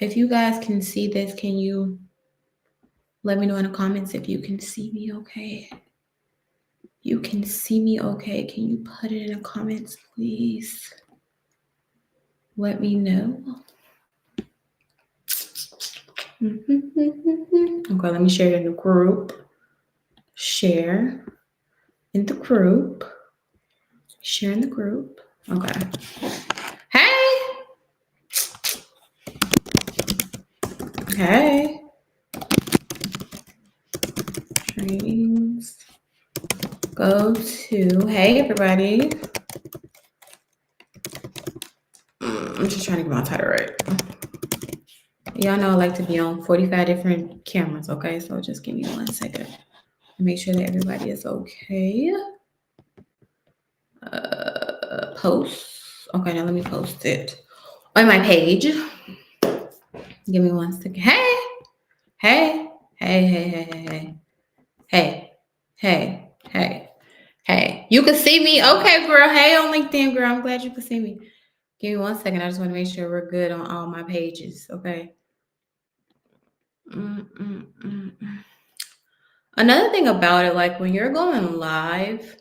If you guys can see this, can you let me know in the comments if you can see me okay? You can see me okay. Can you put it in the comments, please? Let me know. Okay, let me share it in the group. Share in the group. Share in the group. Okay. Hey! Hey! Trains. Go to. Hey, everybody. I'm just trying to get my title right. Y'all know I like to be on 45 different cameras, okay? So just give me 1 second. Make sure that everybody is okay. Post. Okay, now let me post it on my page. Give me 1 second. Hey! Hey! Hey, hey, hey, hey, hey. Hey, hey, hey, hey. You can see me? Okay, girl. Hey on LinkedIn, girl. I'm glad you can see me. Give me 1 second. I just want to make sure we're good on all my pages, okay? Another thing about it, like when you're going live,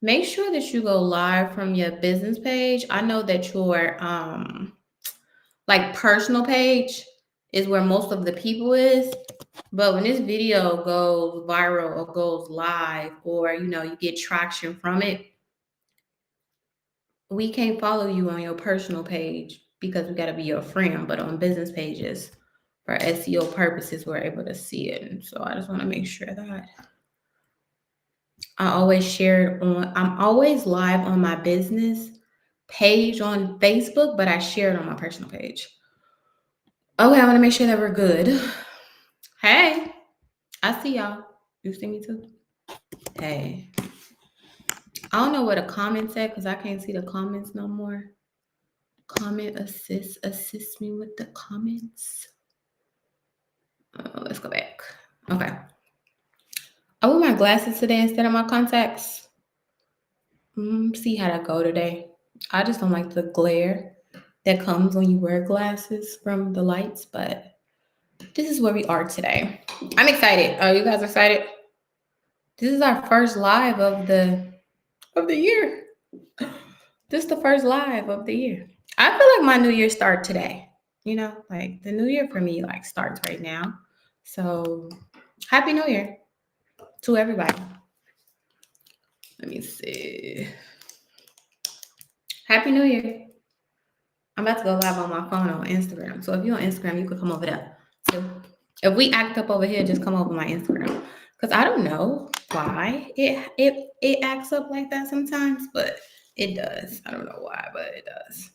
make sure that you go live from your business page. I know that your like personal page is where most of the people is, but when this video goes viral or goes live, or you get traction from it, we can't follow you on your personal page because we got to be your friend. But on business pages, for SEO purposes, we're able to see it. And so I just want to make sure that I always share it on. I'm always live on my business page on Facebook, but I share it on my personal page. Okay, I want to make sure that we're good. Hey, I see y'all. You see me too? Hey. I don't know where the comments at because I can't see the comments no more. Comment assist me with the comments. Let's go back. Okay. I wear my glasses today instead of my contacts. See how that go today. I just don't like the glare that comes when you wear glasses from the lights, but this is where we are today. I'm excited. Are you guys excited? This is our first live of the year. This is the first live of the year. I feel like my new year start today. Like the new year for me like starts right now. So happy new year to everybody. Let me see. Happy new year. I'm about to go live on my phone on Instagram. So if you're on Instagram, you could come over there too. If we act up over here, just come over my Instagram. Because I don't know why it acts up like that sometimes, but it does. I don't know why, but it does.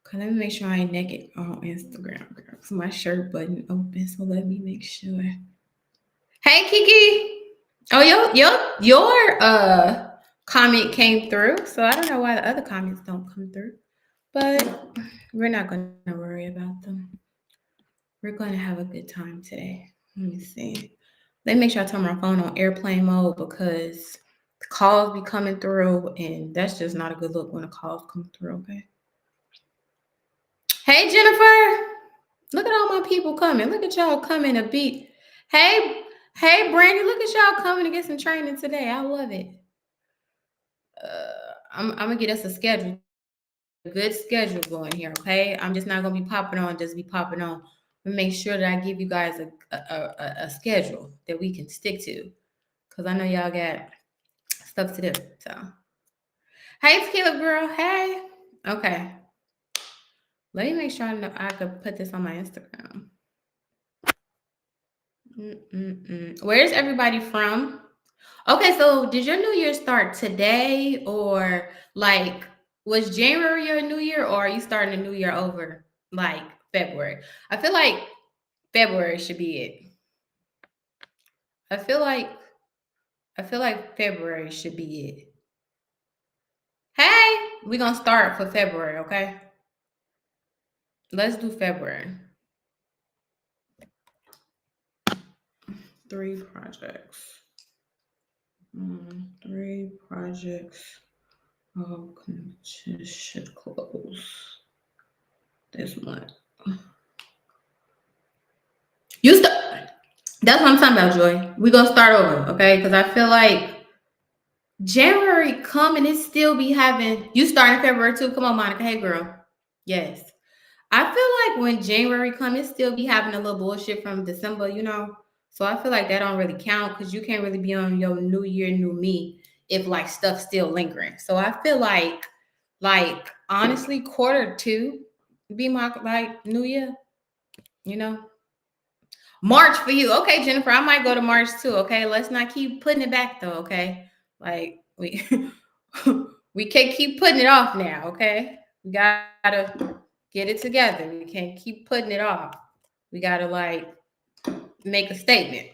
Okay, let me make sure I ain't naked on Instagram. Because my shirt button open, so let me make sure. Hey Kiki. Oh, your comment came through. So I don't know why the other comments don't come through. But we're not going to worry about them. We're going to have a good time today. Let me see. Let me make sure I turn my phone on airplane mode because the calls be coming through, and that's just not a good look when the calls come through, okay? Hey, Jennifer. Look at all my people coming. Look at y'all coming to beat. Hey, Brandy, look at y'all coming to get some training today. I love it. I'm going to get us a schedule. Good schedule going here, okay? I'm just not gonna be popping on, just be popping on. Make sure that I give you guys a schedule that we can stick to, because I know y'all got stuff to do. So, hey, Tequila girl, hey. Okay, let me make sure I could put this on my Instagram. Where's everybody from? Okay, so did your new year start today, or like was January your new year, or are you starting a new year over like February? I feel like February should be it. I feel like February should be it. Hey, we're gonna start for February, okay? Let's do February. 3 projects. 3 projects should close this month. That's what I'm talking about, Joy. We're going to start over, okay? Because I feel like January come and it still be having, you starting February too. Come on, Monica. Hey, girl. Yes. I feel like when January come, it still be having a little bullshit from December, you know? So I feel like that don't really count because you can't really be on your new year, new me if like stuff's still lingering. So I feel like honestly, quarter 2 be my like new year, you know? March for you. Okay, Jennifer, I might go to March too. Okay, let's not keep putting it back though. Okay, like we we can't keep putting it off now. Okay, we gotta get it together. We can't keep putting it off. We gotta like make a statement.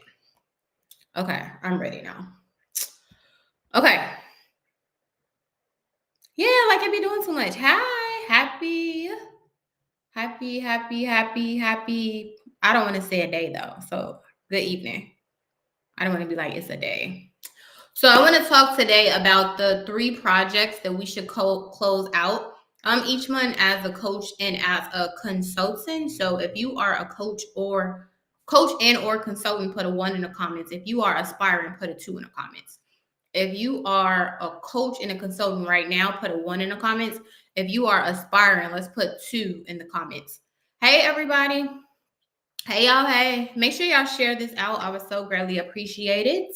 Okay, I'm ready now. Okay, yeah, like I be doing too much. Hi, happy. I don't want to say a day though. So good evening. I don't want to be like it's a day. So I want to talk today about the 3 projects that we should close out each month as a coach and as a consultant. So if you are a coach and or consultant, put a 1 in the comments. If you are aspiring, put a 2 in the comments. If you are a coach and a consultant right now, put a 1 in the comments. If you are aspiring, let's put 2 in the comments. Hey everybody. Hey y'all. Hey. Make sure y'all share this out. I would so greatly appreciate it.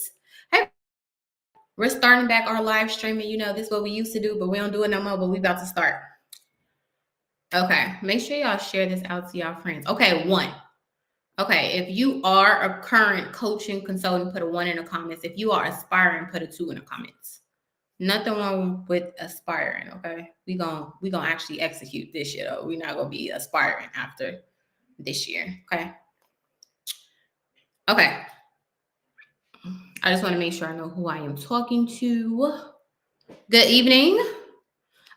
Hey, we're starting back our live streaming. You know, this is what we used to do, but we don't do it no more, but we about to start. Okay, make sure y'all share this out to y'all friends. Okay, 1. Okay, if you are a current coaching consultant, put a 1 in the comments. If you are aspiring, put a 2 in the comments. Nothing wrong with aspiring, okay? We gonna actually execute this year, though. We're not gonna be aspiring after this year, okay? Okay. I just want to make sure I know who I am talking to. Good evening.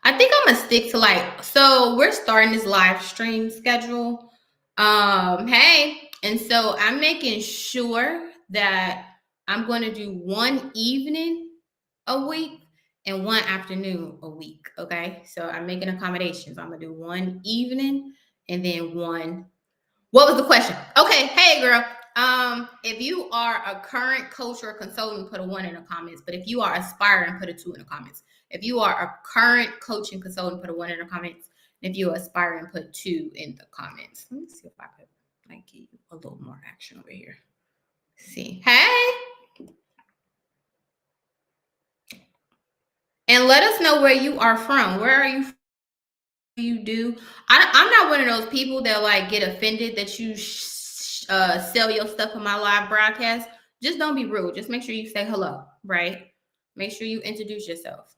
I think I'm gonna stick to so we're starting this live stream schedule. Hey, and so I'm making sure that I'm going to do 1 evening a week and 1 afternoon a week. Okay, so I'm making accommodations. I'm gonna do 1 evening and then 1. What was the question? Okay, hey girl. If you are a current coach or consultant, put a 1 in the comments. But if you are aspiring, put a 2 in the comments. If you are a current coaching consultant, put a 1 in the comments. And if you are aspiring, put 2 in the comments. Let me see if I could give you a little more action over here. Let's see. Hey. And let us know where you are from. Where are you from? You do. I'm not one of those people that like get offended that you sell your stuff on my live broadcast. Just don't be rude. Just make sure you say hello, right? Make sure you introduce yourself.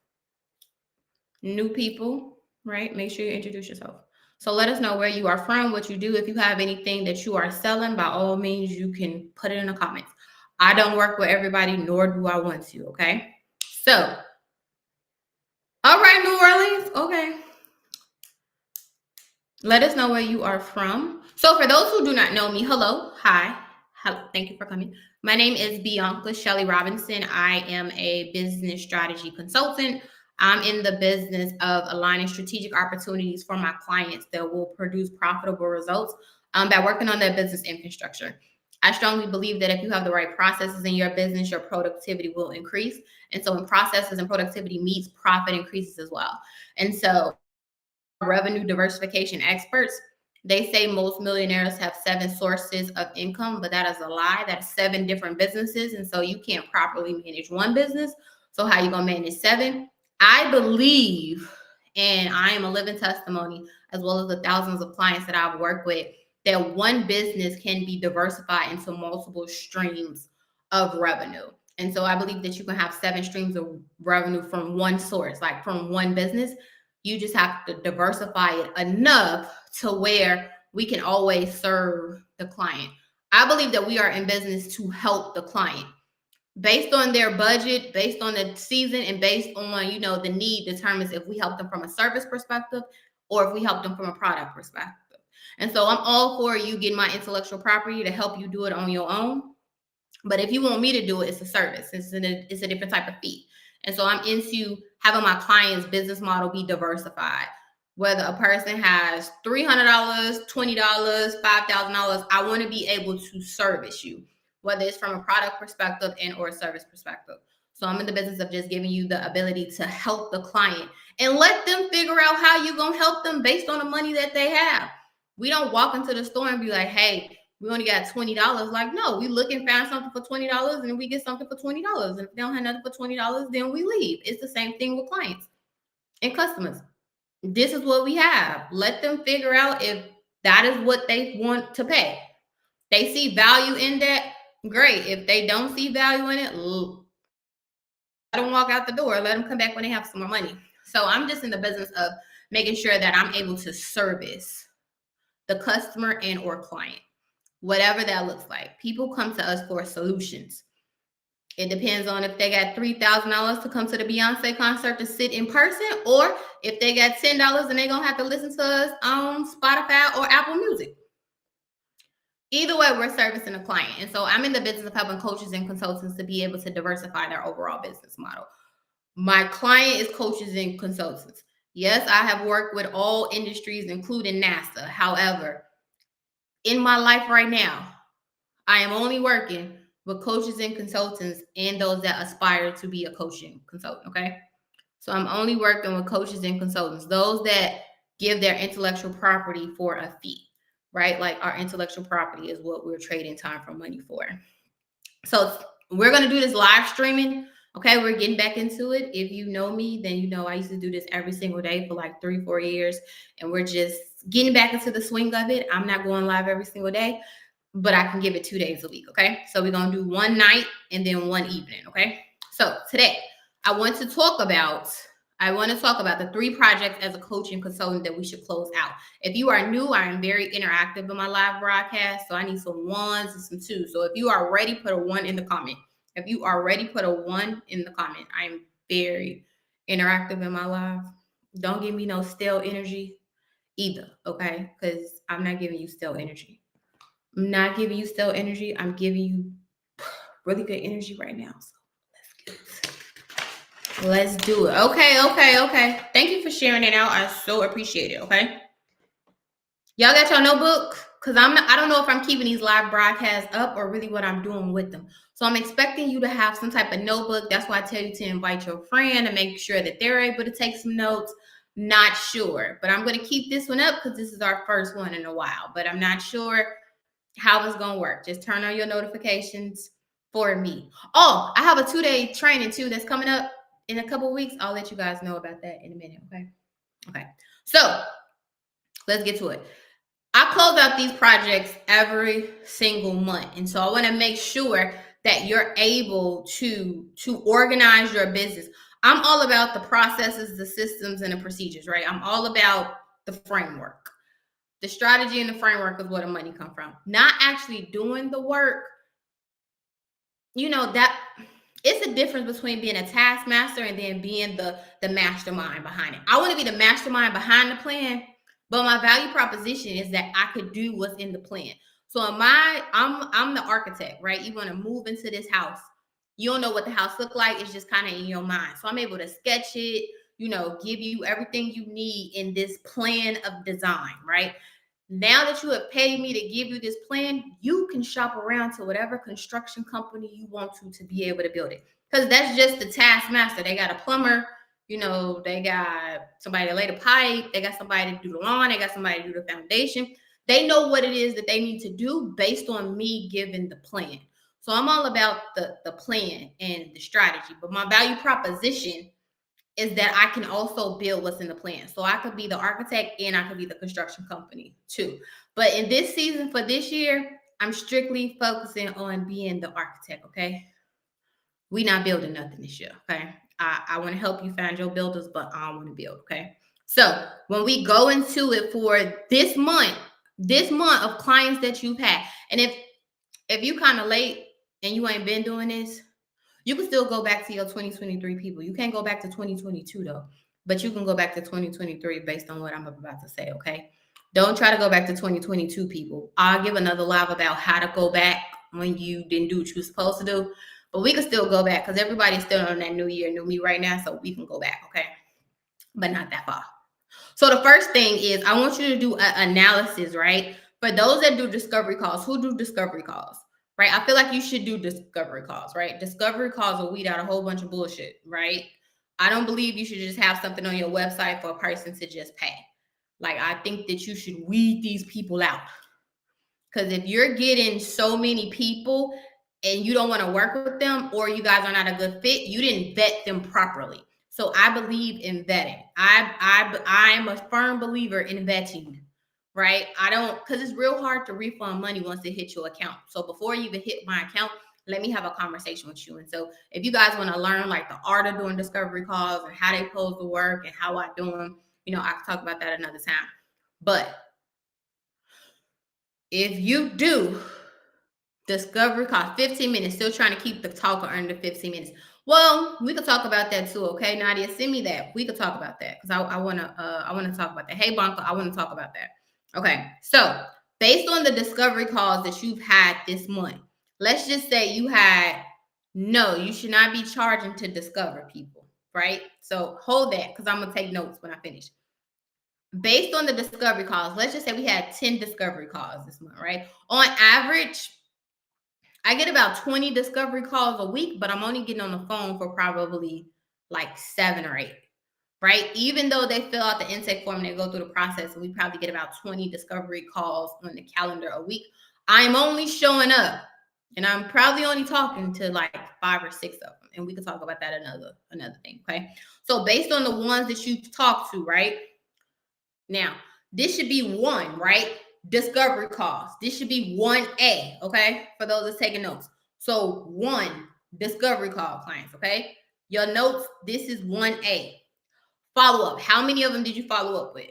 New people, right? Make sure you introduce yourself. So let us know where you are from, what you do. If you have anything that you are selling, by all means, you can put it in the comments. I don't work with everybody, nor do I want to, okay? So, all right, New Orleans, okay. Let us know where you are from. So for those who do not know me, hello, hi, hello, thank you for coming. My name is Bianca Shelley Robinson. I am a business strategy consultant. I'm in the business of aligning strategic opportunities for my clients that will produce profitable results by working on their business infrastructure. I strongly believe that if you have the right processes in your business, your productivity will increase. And so when processes and productivity meets, profit increases as well. And so revenue diversification experts, they say most millionaires have 7 sources of income, but that is a lie. That's 7 different businesses. And so you can't properly manage 1 business. So how you going to manage 7? I believe, and I am a living testimony, as well as the thousands of clients that I've worked with, that 1 business can be diversified into multiple streams of revenue. And so I believe that you can have 7 streams of revenue from 1 source, like from 1 business. You just have to diversify it enough to where we can always serve the client. I believe that we are in business to help the client. Based on their budget, based on the season, and based on, the need determines if we help them from a service perspective or if we help them from a product perspective. And so I'm all for you getting my intellectual property to help you do it on your own. But if you want me to do it, it's a service. It's a different type of fee. And so I'm into having my client's business model be diversified. Whether a person has $300, $20, $5,000, I want to be able to service you. whether it's from a product perspective and or a service perspective. So I'm in the business of just giving you the ability to help the client and let them figure out how you're going to help them based on the money that they have. We don't walk into the store and be like, hey, we only got $20. Like, no, we look and find something for $20 and we get something for $20. And if they don't have nothing for $20, then we leave. It's the same thing with clients and customers. This is what we have. Let them figure out if that is what they want to pay. They see value in that, great. If they don't see value in it, let them walk out the door. Let them come back when they have some more money. So I'm just in the business of making sure that I'm able to service the customer and or client, whatever that looks like. People come to us for solutions. It depends on if they got $3,000 to come to the Beyonce concert to sit in person, or if they got $10 and they're going to have to listen to us on Spotify or Apple Music. Either way, we're servicing a client. And so I'm in the business of helping coaches and consultants to be able to diversify their overall business model. My client is coaches and consultants. Yes, I have worked with all industries, including NASA. However, in my life right now, I am only working with coaches and consultants and those that aspire to be a coaching consultant, okay? So I'm only working with coaches and consultants, those that give their intellectual property for a fee, right? Like our intellectual property is what we're trading time for money for. So we're going to do this live streaming, okay? We're getting back into it. If you know me, then you know I used to do this every single day for like 3-4 years, and we're just getting back into the swing of it. I'm not going live every single day, but I can give it 2 days a week, okay? So we're going to do one night and then one evening, okay? So today, I want to talk about the 3 projects as a coach and consultant that we should close out. If you are new, I am very interactive in my live broadcast, so I need some 1s and some 2s. So if you are ready, put a 1 in the comment. If you are ready, put a 1 in the comment. I am very interactive in my live. Don't give me no stale energy either, okay? Because I'm not giving you stale energy. I'm not giving you stale energy. I'm giving you really good energy right now. So let's do it. Okay. Thank you for sharing it out. I so appreciate it. Okay. Y'all got your notebook? Because I don't know if I'm keeping these live broadcasts up or really what I'm doing with them. So I'm expecting you to have some type of notebook. That's why I tell you to invite your friend and make sure that they're able to take some notes. Not sure, but I'm going to keep this one up because this is our first one in a while, but I'm not sure how it's going to work. Just turn on your notifications for me. Oh, I have a 2-day training too that's coming up in a couple of weeks. I'll let you guys know about that in a minute. Okay. So let's get to it. I close out these projects every single month. And so I want to make sure that you're able to organize your business. I'm all about the processes, the systems, and the procedures, right? I'm all about the framework. The strategy and the framework is where the money comes from. Not actually doing the work. You know, that it's a difference between being a taskmaster and then being the mastermind behind it. I want to be the mastermind behind the plan, but my value proposition is that I could do what's in the plan. So I'm the architect, right? You want to move into this house. You don't know what the house look like. It's just kind of in your mind. So I'm able to sketch it, give you everything you need in this plan of design, right? Now that you have paid me to give you this plan, you can shop around to whatever construction company you want to be able to build it. Because that's just the taskmaster. They got a plumber, they got somebody to lay the pipe, they got somebody to do the lawn, they got somebody to do the foundation. They know what it is that they need to do based on me giving the plan. So I'm all about the plan and the strategy. But my value proposition is that I can also build what's in the plan. So I could be the architect and I could be the construction company too. But in this season for this year, I'm strictly focusing on being the architect, okay? We not building nothing this year, okay? I want to help you find your builders, but I don't want to build, okay? So when we go into it for this month of clients that you've had, and if you kind of late and you ain't been doing this, you can still go back to your 2023 people. You can't go back to 2022 though, but you can go back to 2023 based on what I'm about to say, okay? Don't try to go back to 2022 people. I'll give another live about how to go back when you didn't do what you were supposed to do, but we can still go back because everybody's still on that new year, new me right now, so we can go back, okay? But not that far. So the first thing is I want you to do an analysis, right? For those that do discovery calls, who do discovery calls? right? I feel like you should do discovery calls, right? Discovery calls will weed out a whole bunch of bullshit, right? I don't believe you should just have something on your website for a person to just pay. Like, I think that you should weed these people out. Because if you're getting so many people and you don't want to work with them, or you guys are not a good fit, you didn't vet them properly. So I believe in vetting. I am a firm believer in vetting, right? I don't, because it's real hard to refund money once it hits your account. So before you even hit my account, let me have a conversation with you. And so if you guys want to learn like the art of doing discovery calls and how they pose to work and how I do them, I can talk about that another time. But if you do discovery call 15 minutes, still trying to keep the talker under 15 minutes. Well, we could talk about that too. Okay, Nadia, send me that. We could talk about that because I want to talk about that. Hey, Blanca, I want to talk about that. Okay, so based on the discovery calls that you've had this month, let's just say you should not be charging to discover people, right? So hold that because I'm gonna take notes when I finish. Based on the discovery calls, let's just say we had 10 discovery calls this month, right? On average, I get about 20 discovery calls a week, but I'm only getting on the phone for probably like 7 or 8, right? Even though they fill out the intake form and they go through the process, and we probably get about 20 discovery calls on the calendar a week, I'm only showing up and I'm probably only talking to like 5 or 6 of them. And we can talk about that another thing, okay? So based on the ones that you talk to, right? Now, this should be one, right? Discovery calls. This should be 1A, okay? For those that's taking notes. So 1 discovery call clients, okay? Your notes, this is 1A. Follow up. How many of them did you follow up with?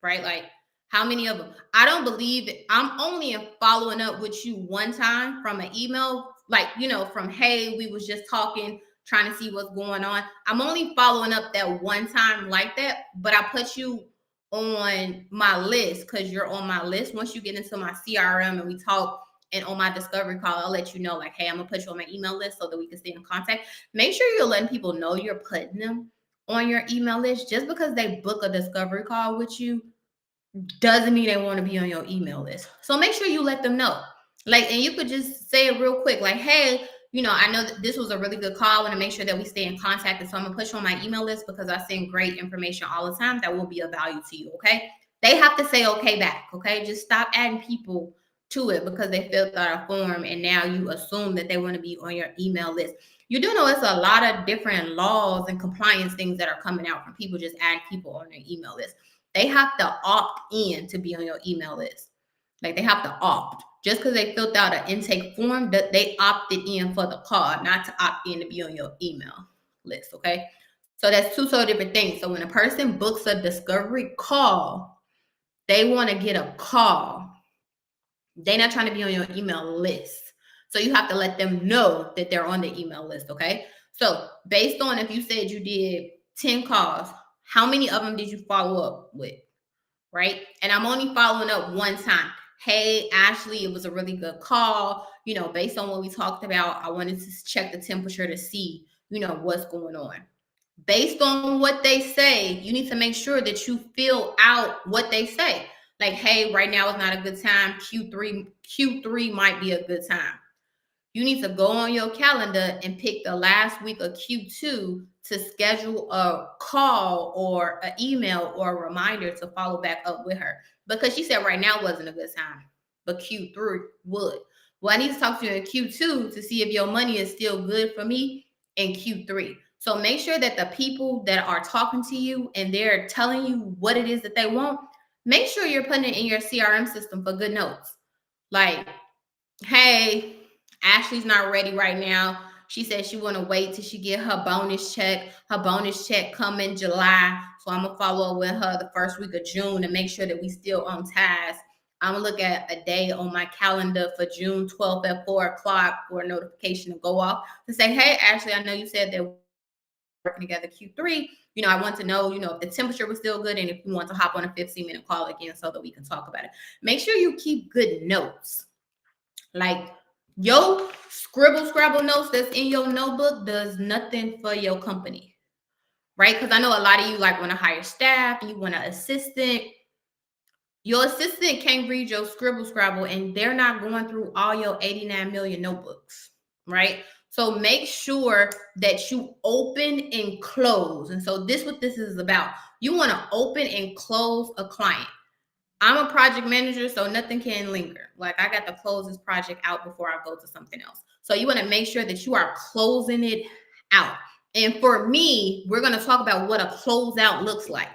Right? Like, how many of them? I don't believe it. I'm only following up with you one time from an email, like, from, hey, we was just talking, trying to see what's going on. I'm only following up that one time like that, but I put you on my list because you're on my list. Once you get into my CRM and we talk, and on my discovery call, I'll let you know, like, hey, I'm gonna put you on my email list so that we can stay in contact. Make sure you're letting people know you're putting them on your email list. Just because they book a discovery call with you doesn't mean they want to be on your email list. So make sure you let them know. Like, and you could just say it real quick, like, hey, I know that this was a really good call. I want to make sure that we stay in contact. And so I'm going to put you on my email list because I send great information all the time that will be of value to you. Okay. They have to say okay back. Okay. Just stop adding people to it because they filled out a form and now you assume that they want to be on your email list. You do know it's a lot of different laws and compliance things that are coming out from people just adding people on their email list. They have to opt in to be on your email list. Like, they have to opt. Just because they filled out an intake form, that they opted in for the call, not to opt in to be on your email list, okay? So that's two totally different things. So when a person books a discovery call, they want to get a call. They're not trying to be on your email list. So you have to let them know that they're on the email list, okay? So based on if you said you did 10 calls, how many of them did you follow up with, right? And I'm only following up one time. Hey, Ashley, it was a really good call. Based on what we talked about, I wanted to check the temperature to see, what's going on. Based on what they say, you need to make sure that you fill out what they say. Like, hey, right now is not a good time. Q3 might be a good time. You need to go on your calendar and pick the last week of Q2 to schedule a call or an email or a reminder to follow back up with her. Because she said right now wasn't a good time, but Q3 would. Well, I need to talk to you in Q2 to see if your money is still good for me in Q3. So make sure that the people that are talking to you and they're telling you what it is that they want, make sure you're putting it in your CRM system for good notes. Like, hey, Ashley's not ready right now. She said she want to wait till she get her bonus check. Her bonus check come in July. So I'm going to follow up with her the first week of June to make sure that we still on task. I'm going to look at a day on my calendar for June 12th at 4 o'clock for a notification to go off to say, hey, Ashley, I know you said that we're working together Q3. I want to know, if the temperature was still good and if you want to hop on a 15-minute call again so that we can talk about it. Make sure you keep good notes. Like, your scrabble notes that's in your notebook does nothing for your company, right? Because I know a lot of you like want to hire staff and you want an assistant. Your assistant can't read your scribble scrabble and they're not going through all your 89 million notebooks, right? So make sure that you open and close. And so this what this is about. You want to open and close a client. I'm a project manager, so nothing can linger. Like I got to close this project out before I go to something else. So you want to make sure that you are closing it out. And for me, we're going to talk about what a closeout looks like.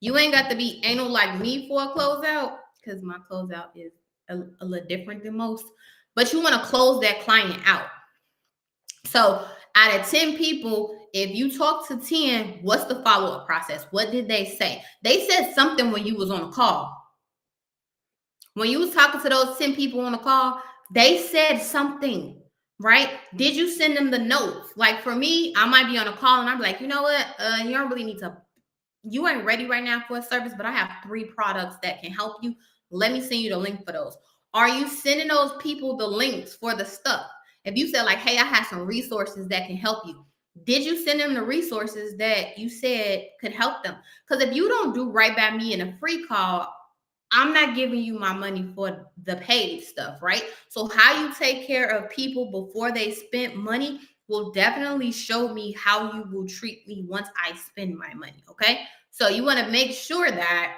You ain't got to be anal like me for a closeout because my closeout is a little different than most. But you want to close that client out. So out of 10 people, if you talk to 10, what's the follow-up process? What did they say? They said something when you was on a call. When you was talking to those 10 people on the call, they said something, right? Did you send them the notes? Like for me, I might be on a call and I'm like, you know what? You don't really need to, you ain't ready right now for a service, but I have 3 products that can help you. Let me send you the link for those. Are you sending those people the links for the stuff? If you said like, hey, I have some resources that can help you. Did you send them the resources that you said could help them? Because if you don't do right by me in a free call, I'm not giving you my money for the paid stuff, right? So how you take care of people before they spend money will definitely show me how you will treat me once I spend my money, okay? So you want to make sure that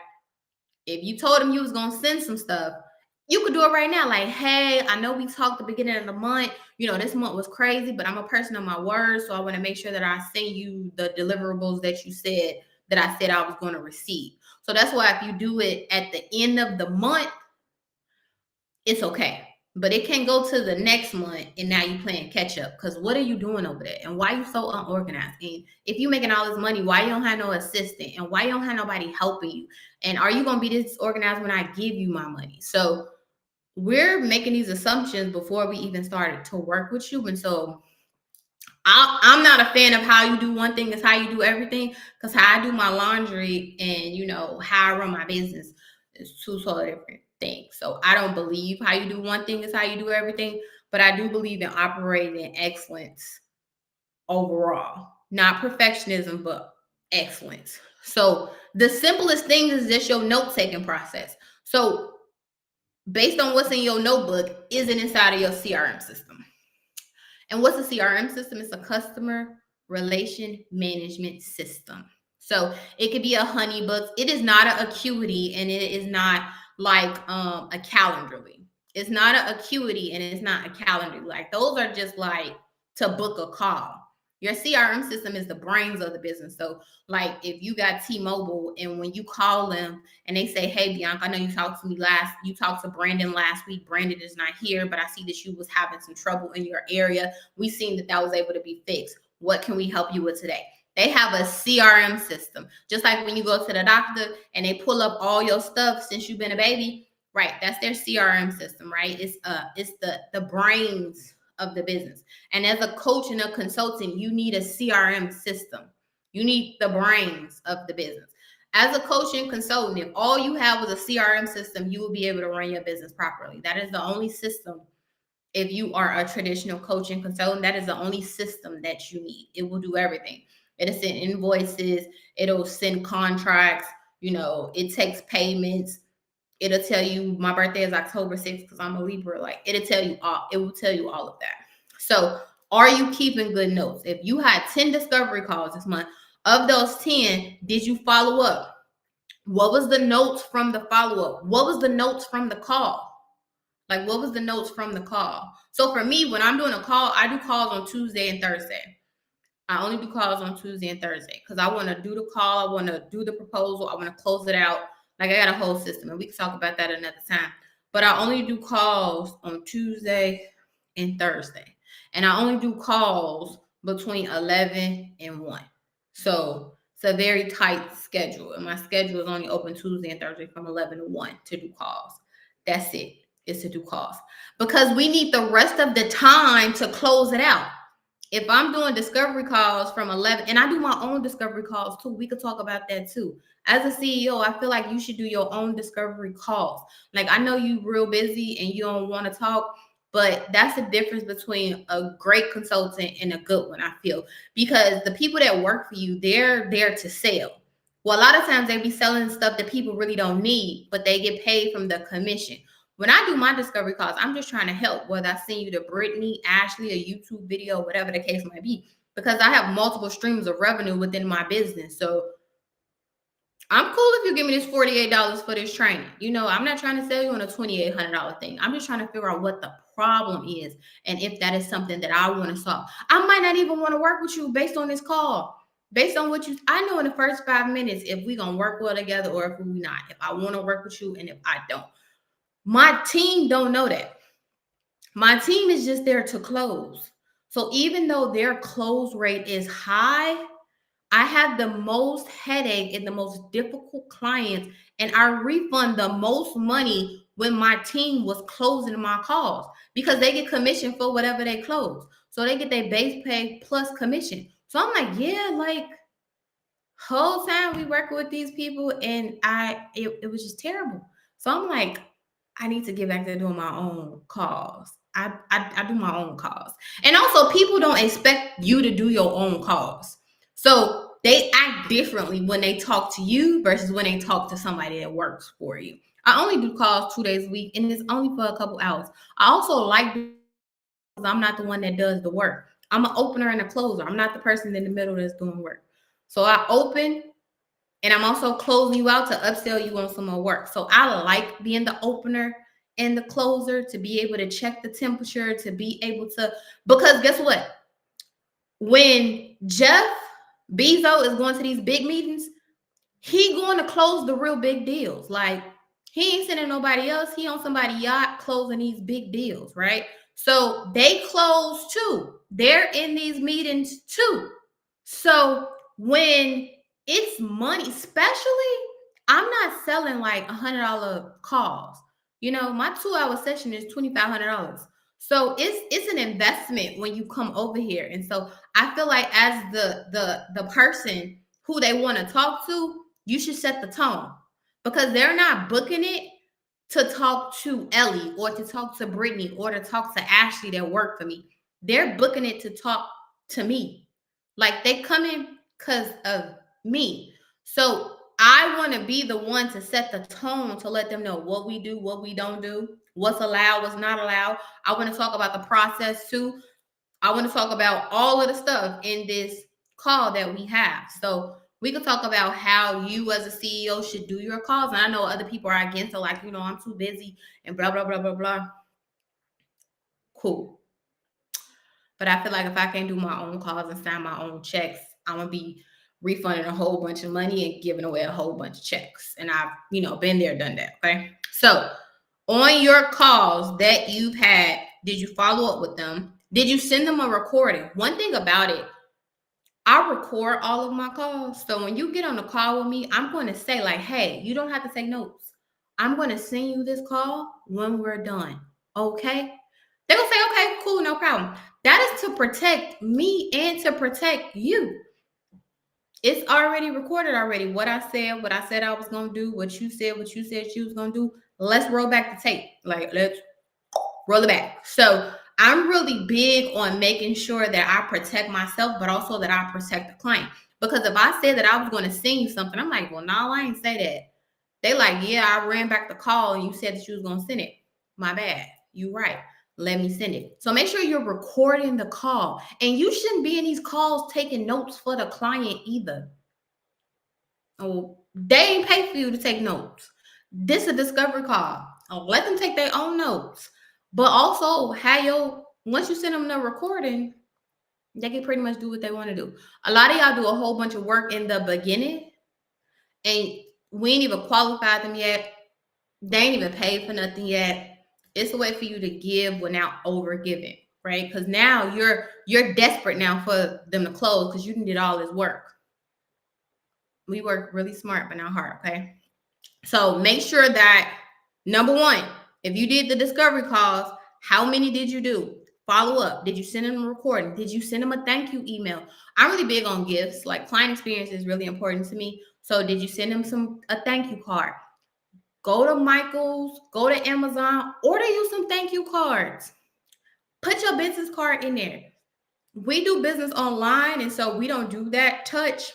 if you told them you was going to send some stuff, you could do it right now. Like, hey, I know we talked the beginning of the month. You know, this month was crazy, but I'm a person of my word. So I want to make sure that I send you the deliverables that you said that I said I was going to receive. So that's why if you do it at the end of the month, it's okay. But it can go to the next month and now you playing catch up. Because what are you doing over there? And why are you so unorganized? And if you making all this money, why you don't have no assistant? And why you don't have nobody helping you? And are you gonna be disorganized when I give you my money? So we're making these assumptions before we even started to work with you. And so I'm not a fan of how you do one thing is how you do everything, because how I do my laundry and how I run my business is 2 totally different things. So I don't believe how you do one thing is how you do everything, but I do believe in operating in excellence overall, not perfectionism, but excellence. So the simplest thing is just your note taking process. So based on what's in your notebook, is it inside of your CRM system? And what's a CRM system? It's a customer relation management system. So it could be a honeybook. It is not an Acuity, and it is not like a Calendarly. It's not an Acuity, and it's not a Calendarly. Like those are just like to book a call. Your CRM system is the brains of the business. So, like if you got T-Mobile, and when you call them and they say, "Hey, Bianca, I know you talked to Brandon last week. Brandon is not here, but I see that you was having some trouble in your area. We seen that was able to be fixed. What can we help you with today?" They have a CRM system, just like when you go to the doctor and they pull up all your stuff since you've been a baby, right? That's their CRM system, right? It's the brains of the business. And as a coach and a consultant, you need a CRM system. You need the brains of the business. As a coach and consultant, if all you have was a CRM system, you will be able to run your business properly. That is the only system. If you are a traditional coach and consultant, that is the only system that you need. It will do everything. It'll send invoices. It'll send contracts. It takes payments. It'll tell you my birthday is October 6th because I'm a Libra. Like it'll tell you all. It will tell you all of that. So are you keeping good notes? If you had 10 discovery calls this month, of those 10, did you follow up? What was the notes from the follow-up? What was the notes from the call? Like, what was the notes from the call? So for me, when I'm doing a call, I do calls on Tuesday and Thursday. I only do calls on Tuesday and Thursday because I want to do the call. I want to do the proposal. I want to close it out. Like I got a whole system, and we can talk about that another time. But I only do calls on Tuesday and Thursday. And I only do calls between 11 and 1. So it's a very tight schedule. And my schedule is only open Tuesday and Thursday from 11 to 1 to do calls. That's it. Is to do calls. Because we need the rest of the time to close it out. If I'm doing discovery calls from 11, and I do my own discovery calls too, we could talk about that too. As a CEO, I feel like you should do your own discovery calls. Like I know you real busy and you don't want to talk, but that's the difference between a great consultant and a good one, I feel. Because the people that work for you, they're there to sell. Well, a lot of times they be selling stuff that people really don't need, but they get paid from the commission. When I do my discovery calls, I'm just trying to help, whether I send you to Brittany, Ashley, a YouTube video, whatever the case might be, because I have multiple streams of revenue within my business. So I'm cool if you give me this $48 for this training. I'm not trying to sell you on a $2,800 thing. I'm just trying to figure out what the problem is and if that is something that I want to solve. I might not even want to work with you based on this call. Based on I know in the first 5 minutes if we're going to work well together or if we're not. If I want to work with you and if I don't. My team don't know that. My team is just there to close. So even though their close rate is high, I have the most headache and the most difficult clients, and I refund the most money when my team was closing my calls because they get commission for whatever they close. So they get their base pay plus commission. So I'm like, yeah, like whole time we working with these people, and it was just terrible. So I'm like, I need to get back to doing my own calls. I do my own calls. And also people don't expect you to do your own calls. So they act differently when they talk to you versus when they talk to somebody that works for you. I only do calls 2 days a week and it's only for a couple hours. I also like because I'm not the one that does the work. I'm an opener and a closer. I'm not the person in the middle that's doing work. So I open and I'm also closing you out to upsell you on some more work. So I like being the opener and the closer to be able to check the temperature, to be able to, because guess what? When Jeff Bezos is going to these big meetings, he going to close the real big deals. Like he ain't sending nobody else. He on somebody's yacht closing these big deals, right? So they close too. They're in these meetings too. So when it's money, especially, I'm not selling like $100 calls. My 2-hour session is $2,500. So it's an investment when you come over here. And so I feel like as the person who they want to talk to, you should set the tone because they're not booking it to talk to Ellie or to talk to Brittany or to talk to Ashley that work for me. They're booking it to talk to me. Like they come in because of me. So I want to be the one to set the tone to let them know what we do, what we don't do, what's allowed, what's not allowed. I want to talk about the process too. I want to talk about all of the stuff in this call that we have. So we could talk about how you as a CEO should do your calls. And I know other people are against it, like, I'm too busy and blah, blah, blah, blah, blah. Cool. But I feel like if I can't do my own calls and sign my own checks, I'm going to be refunding a whole bunch of money and giving away a whole bunch of checks. And I've, been there, done that. Okay. So on your calls that you've had, did you follow up with them? Did you send them a recording? One thing about it, I record all of my calls. So when you get on the call with me, I'm going to say like, hey, you don't have to take notes. I'm going to send you this call when we're done. Okay. They're going to say, okay, cool, no problem. That is to protect me and to protect you. It's already recorded already. What I said I was going to do, what you said you was going to do. Let's roll back the tape. Like, let's roll it back. So I'm really big on making sure that I protect myself, but also that I protect the client. Because if I said that I was going to send you something, I'm like, well, no, I ain't say that. They like, yeah, I ran back the call and you said that you was going to send it. My bad. You right. Let me send it. So make sure you're recording the call. And you shouldn't be in these calls taking notes for the client either. Oh, they ain't pay for you to take notes. This is a discovery call. Let them take their own notes. But also, once you send them the recording, they can pretty much do what they want to do. A lot of y'all do a whole bunch of work in the beginning, and we ain't even qualified them yet. They ain't even paid for nothing yet. It's a way for you to give without over giving, right? Because now you're desperate now for them to close because you did all this work. We work really smart, but not hard, okay? So make sure that, number one, if you did the discovery calls, how many did you do? Follow up. Did you send them a recording? Did you send them a thank you email? I'm really big on gifts. Like client experience is really important to me. So did you send them a thank you card? Go to Michael's, go to Amazon, order you some thank you cards. Put your business card in there. We do business online, and so we don't do that touch.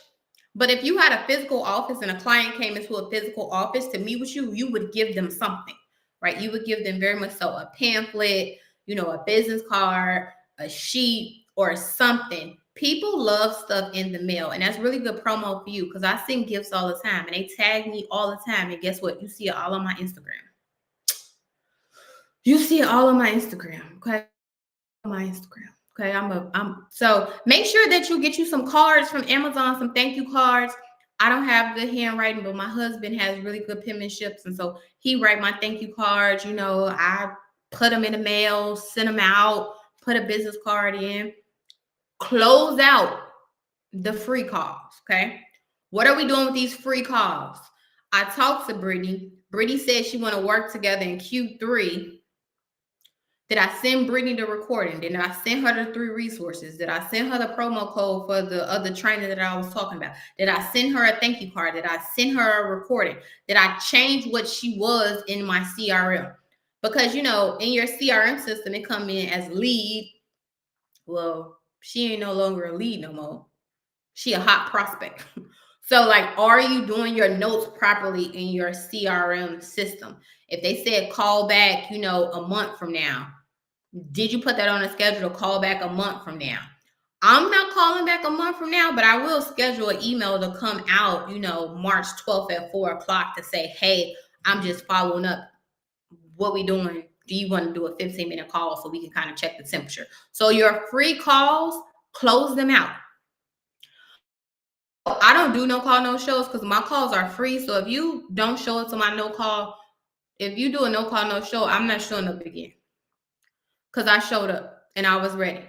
But if you had a physical office and a client came into a physical office to meet with you, you would give them something, right? You would give them very much so a pamphlet, a business card, a sheet, or something. People love stuff in the mail, and that's really good promo for you because I send gifts all the time and they tag me all the time. And guess what? You see it all on my Instagram. You see it all on my Instagram, okay? My Instagram. Okay, so make sure that you get you some cards from Amazon, some thank you cards. I don't have good handwriting, but my husband has really good penmanships, and so he write my thank you cards. I put them in the mail, send them out, put a business card in, close out the free calls. Okay, what are we doing with these free calls? I talked to Brittany. Brittany said she want to work together in Q3. Did I send Brittany the recording? Did I send her the 3 resources? Did I send her the promo code for the other training that I was talking about? Did I send her a thank you card? Did I send her a recording? Did I change what she was in my CRM? Because, in your CRM system, it come in as lead. Well, she ain't no longer a lead no more. She a hot prospect. So, are you doing your notes properly in your CRM system? If they said call back, a month from now, did you put that on a schedule to call back a month from now? I'm not calling back a month from now, but I will schedule an email to come out, March 12th at 4:00 to say, hey, I'm just following up. What we doing? Do you want to do a 15-minute call so we can kind of check the temperature? So your free calls, close them out. I don't do no call, no shows because my calls are free. So if you don't show up to my no call, if you do a no call, no show, I'm not showing up again. Because I showed up and I was ready.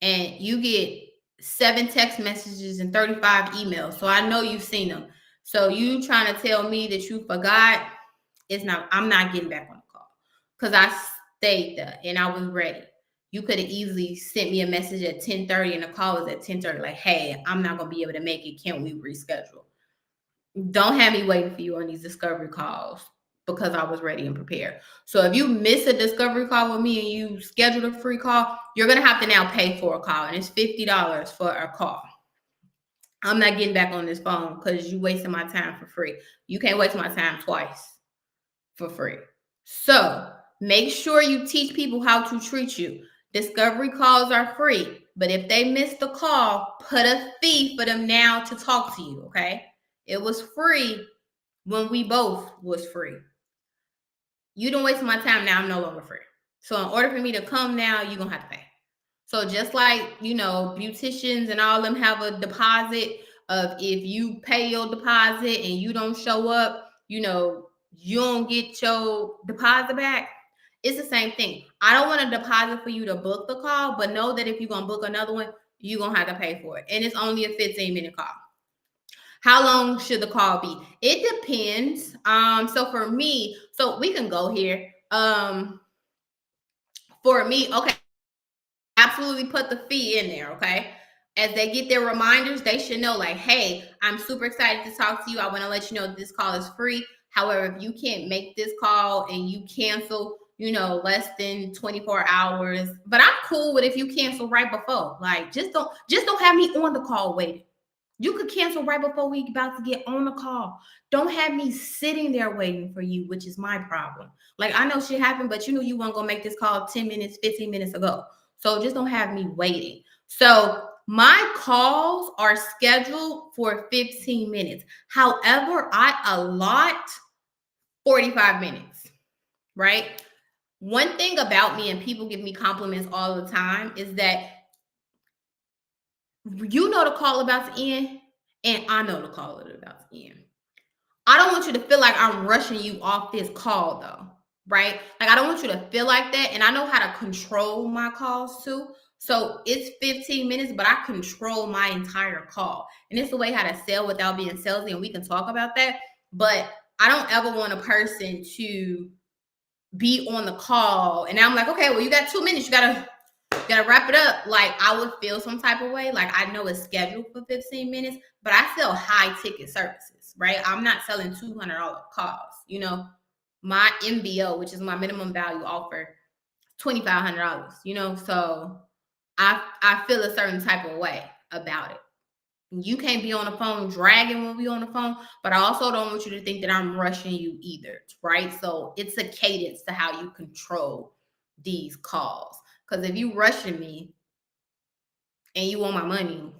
And you get 7 text messages and 35 emails. So I know you've seen them. So you trying to tell me that you forgot, I'm not getting back on the call. Because I stayed there and I was ready. You could have easily sent me a message at 10:30 and the call was at 10:30. Like, hey, I'm not going to be able to make it. Can't we reschedule? Don't have me waiting for you on these discovery calls because I was ready and prepared. So if you miss a discovery call with me and you schedule a free call, you're going to have to now pay for a call. And it's $50 for a call. I'm not getting back on this phone because you wasting my time for free. You can't waste my time twice for free. So make sure you teach people how to treat you. Discovery calls are free, but if they miss the call, put a fee for them now to talk to you, okay? It was free when we both was free. You don't waste my time now, I'm no longer free. So in order for me to come now, you're going to have to pay. So just like, beauticians and all of them have a deposit of if you pay your deposit and you don't show up, you don't get your deposit back. It's the same thing. I don't want a deposit for you to book the call, but know that if you're going to book another one, you're going to have to pay for it. And it's only a 15-minute call. How long should the call be? It depends. So for me, so we can go here. For me, okay, absolutely put the fee in there, okay? As they get their reminders, they should know, like, hey, I'm super excited to talk to you. I want to let you know that this call is free. However, if you can't make this call and you cancel, less than 24 hours, but I'm cool with if you cancel right before. Like, just don't have me on the call waiting. You could cancel right before we about to get on the call. Don't have me sitting there waiting for you, which is my problem. Like, I know shit happened, but you weren't going to make this call 10 minutes, 15 minutes ago. So just don't have me waiting. So my calls are scheduled for 15 minutes. However, I allot 45 minutes, right? One thing about me, and people give me compliments all the time, is that the call about to end, and I know the call is about to end. I don't want you to feel like I'm rushing you off this call, though, right? Like, I don't want you to feel like that, and I know how to control my calls, too. So it's 15 minutes, but I control my entire call. And it's the way how to sell without being salesy, and we can talk about that. But I don't ever want a person to be on the call, and I'm like, okay, well, you got 2 minutes. You gotta wrap it up. Like, I would feel some type of way. Like, I know it's scheduled for 15 minutes, but I sell high ticket services, right? I'm not selling $200 calls. My MBO, which is my minimum value offer, $2,500, so I feel a certain type of way about it. You can't be on the phone dragging when we on the phone, but I also don't want you to think that I'm rushing you either, right? So it's a cadence to how you control these calls. Because if you rushing me and you want my money,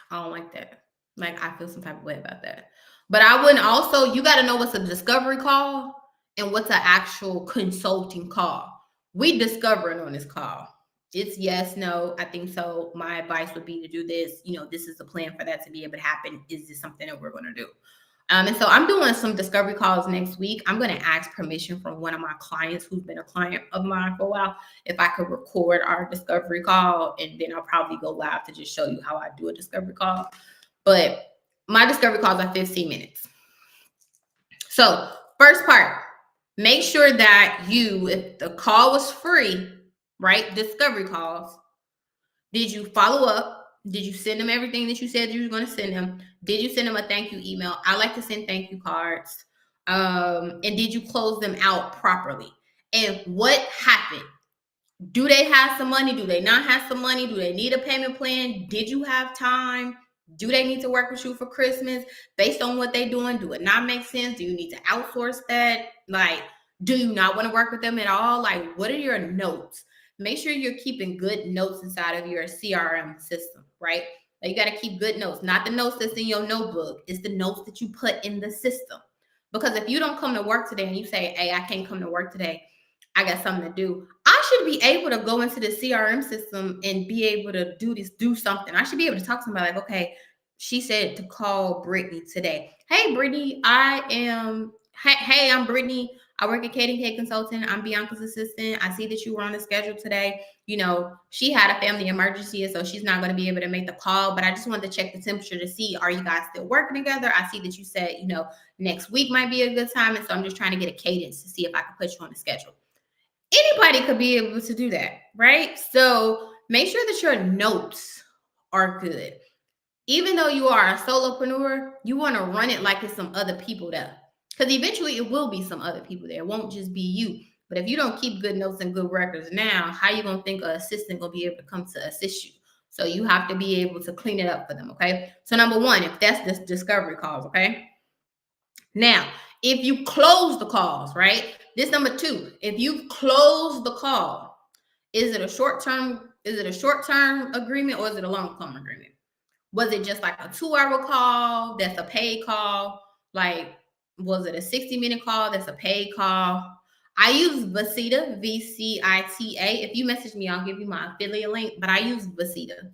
I don't like that. Like, I feel some type of way about that. But I wouldn't also, you got to know what's a discovery call and what's an actual consulting call. We discovering on this call. It's yes, no, I think so. My advice would be to do this. This is the plan for that to be able to happen. Is this something that we're going to do? And so I'm doing some discovery calls next week. I'm going to ask permission from one of my clients who's been a client of mine for a while if I could record our discovery call, and then I'll probably go live to just show you how I do a discovery call. But my discovery calls are 15 minutes. So first part, make sure that if the call was free, right? Discovery calls. Did you follow up? Did you send them everything that you said you were going to send them? Did you send them a thank you email? I like to send thank you cards. And did you close them out properly? And what happened? Do they have some money? Do they not have some money? Do they need a payment plan? Did you have time? Do they need to work with you for Christmas? Based on what they're doing, do it not make sense? Do you need to outsource that? Like, do you not want to work with them at all? Like, what are your notes? Make sure you're keeping good notes inside of your CRM system, right? Like, you got to keep good notes, not the notes that's in your notebook. It's the notes that you put in the system. Because if you don't come to work today and you say, hey, I can't come to work today, I got something to do, I should be able to go into the CRM system and be able to do something. I should be able to talk to somebody like, okay, she said to call Brittany today. Hey, Brittany, hey, I'm Brittany. I work at KDK Consulting. I'm Bianca's assistant. I see that you were on the schedule today. She had a family emergency, so she's not going to be able to make the call, but I just wanted to check the temperature to see, are you guys still working together? I see that you said, next week might be a good time. And so I'm just trying to get a cadence to see if I can put you on the schedule. Anybody could be able to do that, right? So make sure that your notes are good. Even though you are a solopreneur, you want to run it like it's some other people there. Because eventually it will be some other people there. It won't just be you. But if you don't keep good notes and good records now, how are you going to think an assistant will be able to come to assist you? So you have to be able to clean it up for them, okay? So number one, if that's the discovery calls, okay? Now, if you close the calls, right? This number two, if you close the call, is it a short-term agreement or is it a long-term agreement? Was it just like a 2-hour call that's a paid call? Like, was it a 60-minute call that's a paid call? I use Vcita, VCITA. If you message me, I'll give you my affiliate link, but I use Vcita.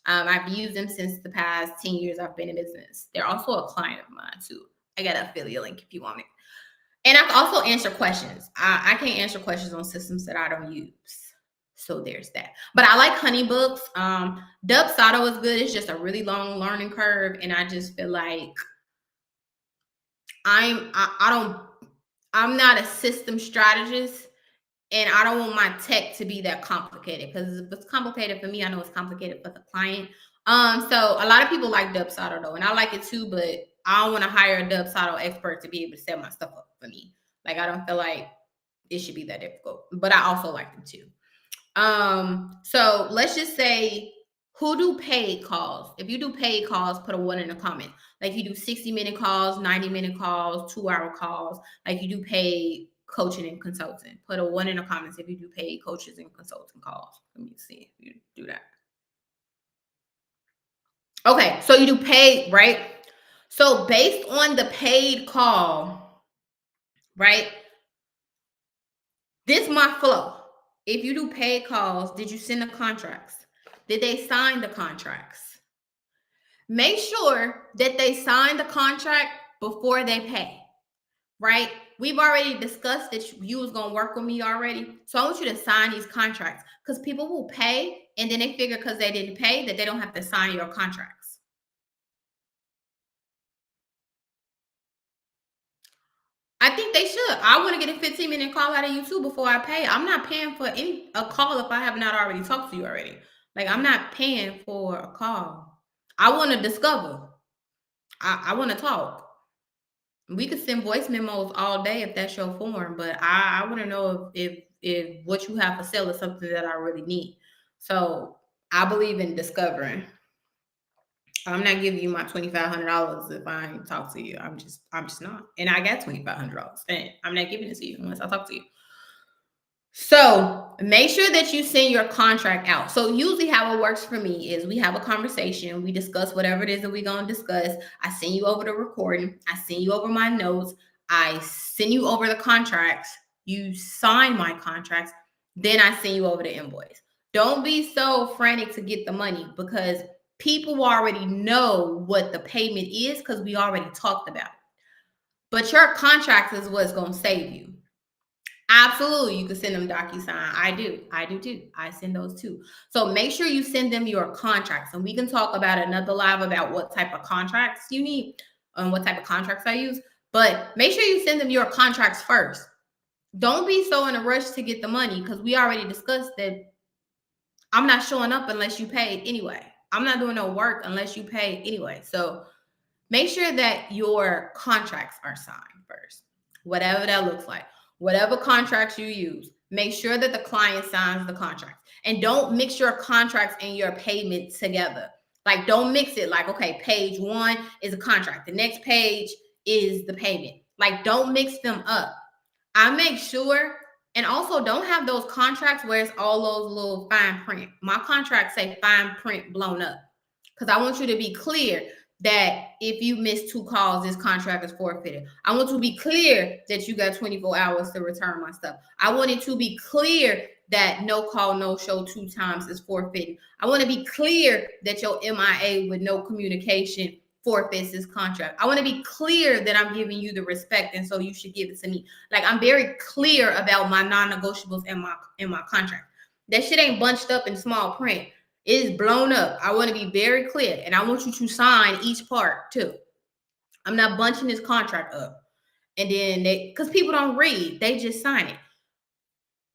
I've used them since the past 10 years I've been in business. They're also a client of mine too. I got an affiliate link if you want it. And I can also answer questions. I can't answer questions on systems that I don't use. So there's that. But I like HoneyBooks. Dubsado is good. It's just a really long learning curve. And I just feel like I'm not a system strategist. And I don't want my tech to be that complicated, because if it's complicated for me, I know it's complicated for the client. So a lot of people like Dubsado though, and I like it too, but I don't want to hire a Dubsado expert to be able to set my stuff up for me. Like, I don't feel like it should be that difficult, but I also like them too. So let's just say, who do paid calls? If you do paid calls, put a 1 in the comment. Like, you do 60-minute calls, 90-minute calls, 2-hour calls. Like, you do paid coaching and consulting. Put a 1 in the comments if you do paid coaches and consulting calls. Let me see if you do that. Okay, so you do paid, right? So based on the paid call, right? This is my flow. If you do paid calls, did you send the contracts? Did they sign the contracts? Make sure that they sign the contract before they pay, right? We've already discussed that you was going to work with me already. So I want you to sign these contracts, because people will pay and then they figure because they didn't pay that they don't have to sign your contracts. I think they should. I want to get a 15-minute call out of you too before I pay. I'm not paying for a call if I have not already talked to you already. Like, I'm not paying for a call. I want to discover. I want to talk. We could send voice memos all day if that's your form, but I want to know if what you have for sale is something that I really need. So I believe in discovering. I'm not giving you my $2,500 if I ain't talk to you. I'm just not. And I got $2,500, and I'm not giving it to you unless I talk to you. So make sure that you send your contract out. So usually how it works for me is we have a conversation, we discuss whatever it is that we're going to discuss. I send you over the recording, I send you over my notes, I send you over the contracts, you sign my contracts, then I send you over the invoice. Don't be so frantic to get the money, because people already know what the payment is because we already talked about it. But your contract is what's going to save you. Absolutely, you can send them DocuSign. I do too. I send those too. So make sure you send them your contracts, and we can talk about another live about what type of contracts you need and what type of contracts I use. But make sure you send them your contracts first. Don't be so in a rush to get the money, because we already discussed that I'm not showing up unless you paid anyway. I'm not doing no work unless you pay anyway. So make sure that your contracts are signed first, whatever that looks like. Whatever contracts you use, make sure that the client signs the contract. And don't mix your contracts and your payment together. Like, don't mix it like, okay, page 1 is a contract, the next page is the payment. Like, don't mix them up. I make sure, and also don't have those contracts where it's all those little fine print. My contracts say fine print blown up, because I want you to be clear that if you miss 2 calls, this contract is forfeited. I want to be clear that you got 24 hours to return my stuff. I want it to be clear that no call, no show 2 times is forfeited. I want to be clear that your MIA with no communication forfeits this contract. I want to be clear that I'm giving you the respect, and so you should give it to me. Like, I'm very clear about my non-negotiables in my contract. That shit ain't bunched up in small print. It is blown up. I want to be very clear, and I want you to sign each part too. I'm not bunching this contract up, and then because people don't read, they just sign it.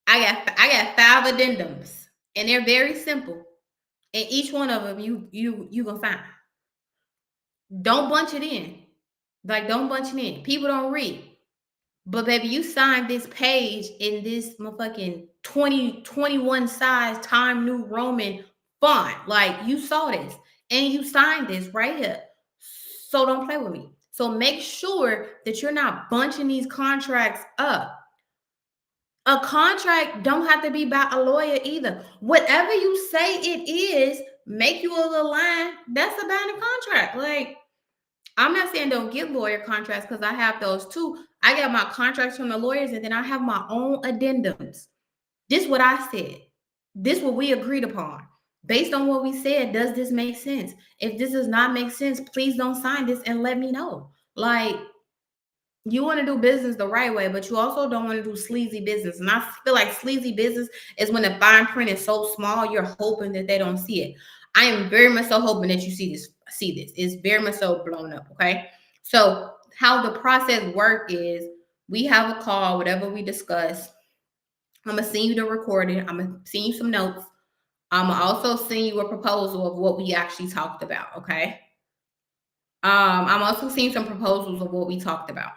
I got 5 addendums, and they're very simple, and each one of them you gonna find. Don't bunch it in. Like, don't bunch it in. People don't read. But baby, you signed this page in this motherfucking 2021 size Time New Roman font. Like, you saw this and you signed this right here. So don't play with me. So make sure that you're not bunching these contracts up. A contract don't have to be by a lawyer either. Whatever you say it is, make you a little line. That's a binding contract. Like, I'm not saying don't get lawyer contracts, because I have those too. I got my contracts from the lawyers, and then I have my own addendums. This is what I said. This is what we agreed upon. Based on what we said, does this make sense? If this does not make sense, please don't sign this and let me know. Like, you want to do business the right way, but you also don't want to do sleazy business. And I feel like sleazy business is when the fine print is so small, you're hoping that they don't see it. I am very much so hoping that you see this. It's very much so blown up. Okay. So how the process work is, we have a call, whatever we discuss. I'm gonna send you the recording. I'm gonna send you some notes. I'm gonna also send you a proposal of what we actually talked about. Okay. I'm also seeing some proposals of what we talked about.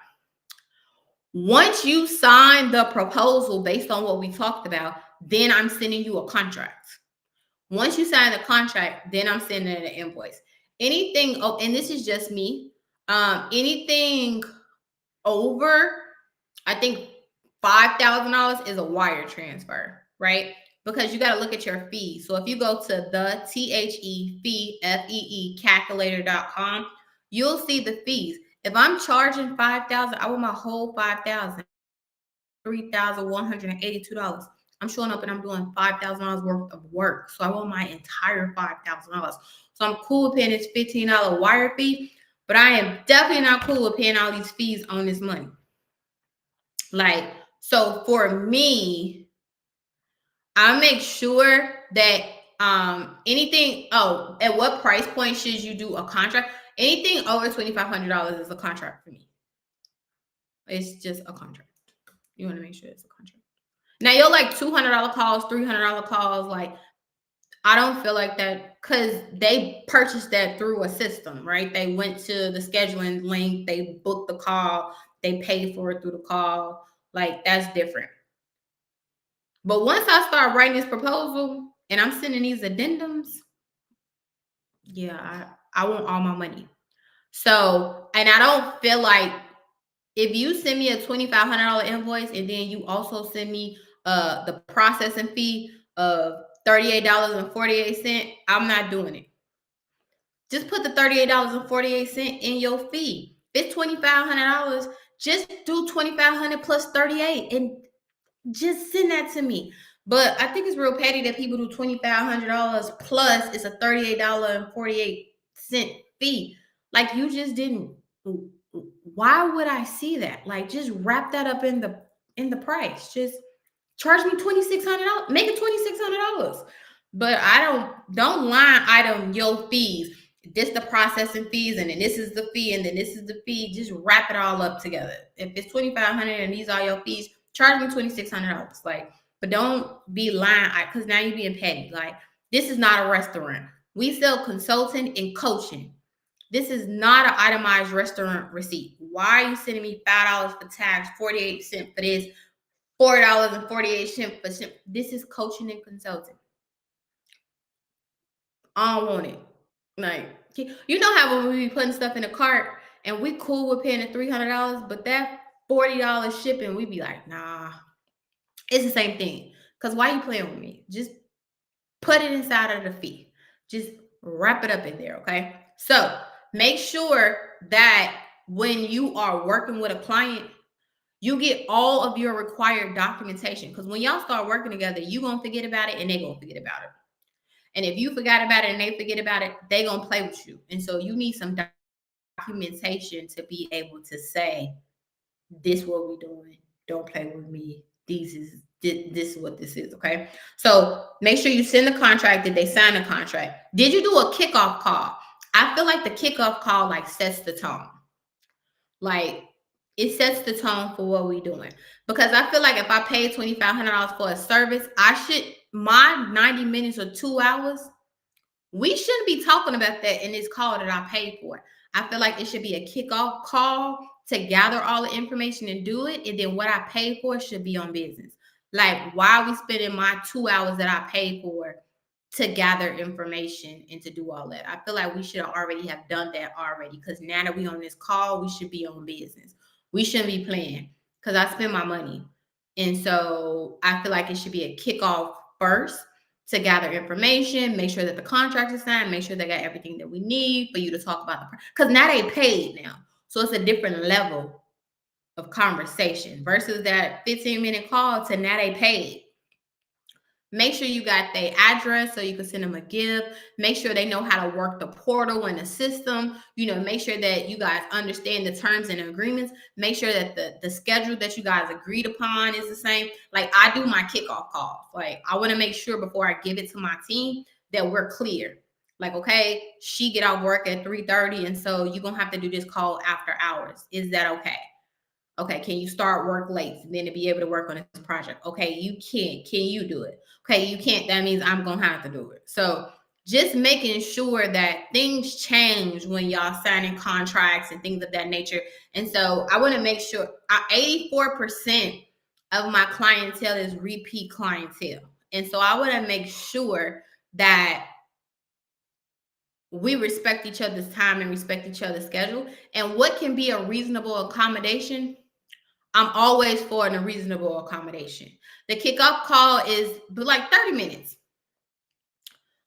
Once you sign the proposal based on what we talked about, then I'm sending you a contract. Once you sign the contract, then I'm sending an invoice. Anything, oh, and this is just me, anything over, I think $5,000 is a wire transfer, right? Because you got to look at your fees. So if you go to the fee calculator.com, you'll see the fees. If I'm charging $5,000, I want my whole $5,000, $3,182. I'm showing up and I'm doing $5,000 worth of work. So I want my entire $5,000. So I'm cool with paying this $15 wire fee, but I am definitely not cool with paying all these fees on this money. Like, so for me, I make sure that anything, at what price point should you do a contract? Anything over $2,500 is a contract for me. It's just a contract. You want to make sure it's a contract. Now, you're like $200 calls, $300 calls. Like, I don't feel like that, because they purchased that through a system, right? They went to the scheduling link, they booked the call, they paid for it through the call. Like, that's different. But once I start writing this proposal and I'm sending these addendums, yeah, I want all my money. So, and I don't feel like if you send me a $2,500 invoice and then you also send me the processing fee of $38.48, I'm not doing it. Just put the $38.48 in your fee. If it's $2,500, just do $2,500 plus 38 and just send that to me. But I think it's real petty that people do $2,500 plus it's a $38.48 fee. Like, you just didn't. Why would I see that? Like, just wrap that up in the price. Just charge me $2,600. Make it $2,600. But I don't line item your fees. This the processing fees, and then this is the fee, and then this is the fee. Just wrap it all up together. If it's $2,500 and these are your fees, charge me $2,600. Like, but don't be lying, because now you're being petty. Like, this is not a restaurant. We sell consulting and coaching. This is not an itemized restaurant receipt. Why are you sending me $5 for tax, 48 cents for this, $4.48 for ship? This is coaching and consulting. I don't want it. Like, you know how when we be putting stuff in a cart and we cool with paying the $300, but that $40 shipping, we be like, nah, it's the same thing. Because why you playing with me? Just put it inside of the fee. Just wrap it up in there, okay? So make sure that when you are working with a client, you get all of your required documentation. Because when y'all start working together, you gonna forget about it and they gonna forget about it. And if you forgot about it and they forget about it, they gonna play with you. And so you need some documentation to be able to say, this what we doing. Don't play with me. This is what this is, okay? So make sure you send the contract. Did they sign the contract? Did you do a kickoff call? I feel like the kickoff call like sets the tone. Like, it sets the tone for what we're doing. Because I feel like if I pay $2,500 for a service, my 90 minutes or 2 hours, we shouldn't be talking about that in this call that I paid for. I feel like it should be a kickoff call to gather all the information and do it. And then what I paid for should be on business. Like, why are we spending my 2 hours that I paid for to gather information and to do all that? I feel like we should already have done that already, because now that we on this call, we should be on business. We shouldn't be playing, because I spend my money. And so I feel like it should be a kickoff first to gather information, make sure that the contract is signed, make sure they got everything that we need for you to talk about because now they paid now. So it's a different level of conversation versus that 15-minute call to now they paid. Make sure you got their address so you can send them a gift. Make sure they know how to work the portal and the system. Make sure that you guys understand the terms and agreements. Make sure that the schedule that you guys agreed upon is the same. Like, I do my kickoff calls. Like, I want to make sure before I give it to my team that we're clear. Like, okay, she get off work at 3:30, and so you're going to have to do this call after hours. Is that okay? Okay, can you start work late and then to be able to work on this project? Okay, you can't. Can you do it? Okay, you can't. That means I'm going to have to do it. So just making sure that things change when y'all signing contracts and things of that nature. And so I want to make sure 84% of my clientele is repeat clientele. And so I want to make sure that we respect each other's time and respect each other's schedule. And what can be a reasonable accommodation? I'm always for a reasonable accommodation. The kickoff call is like 30 minutes.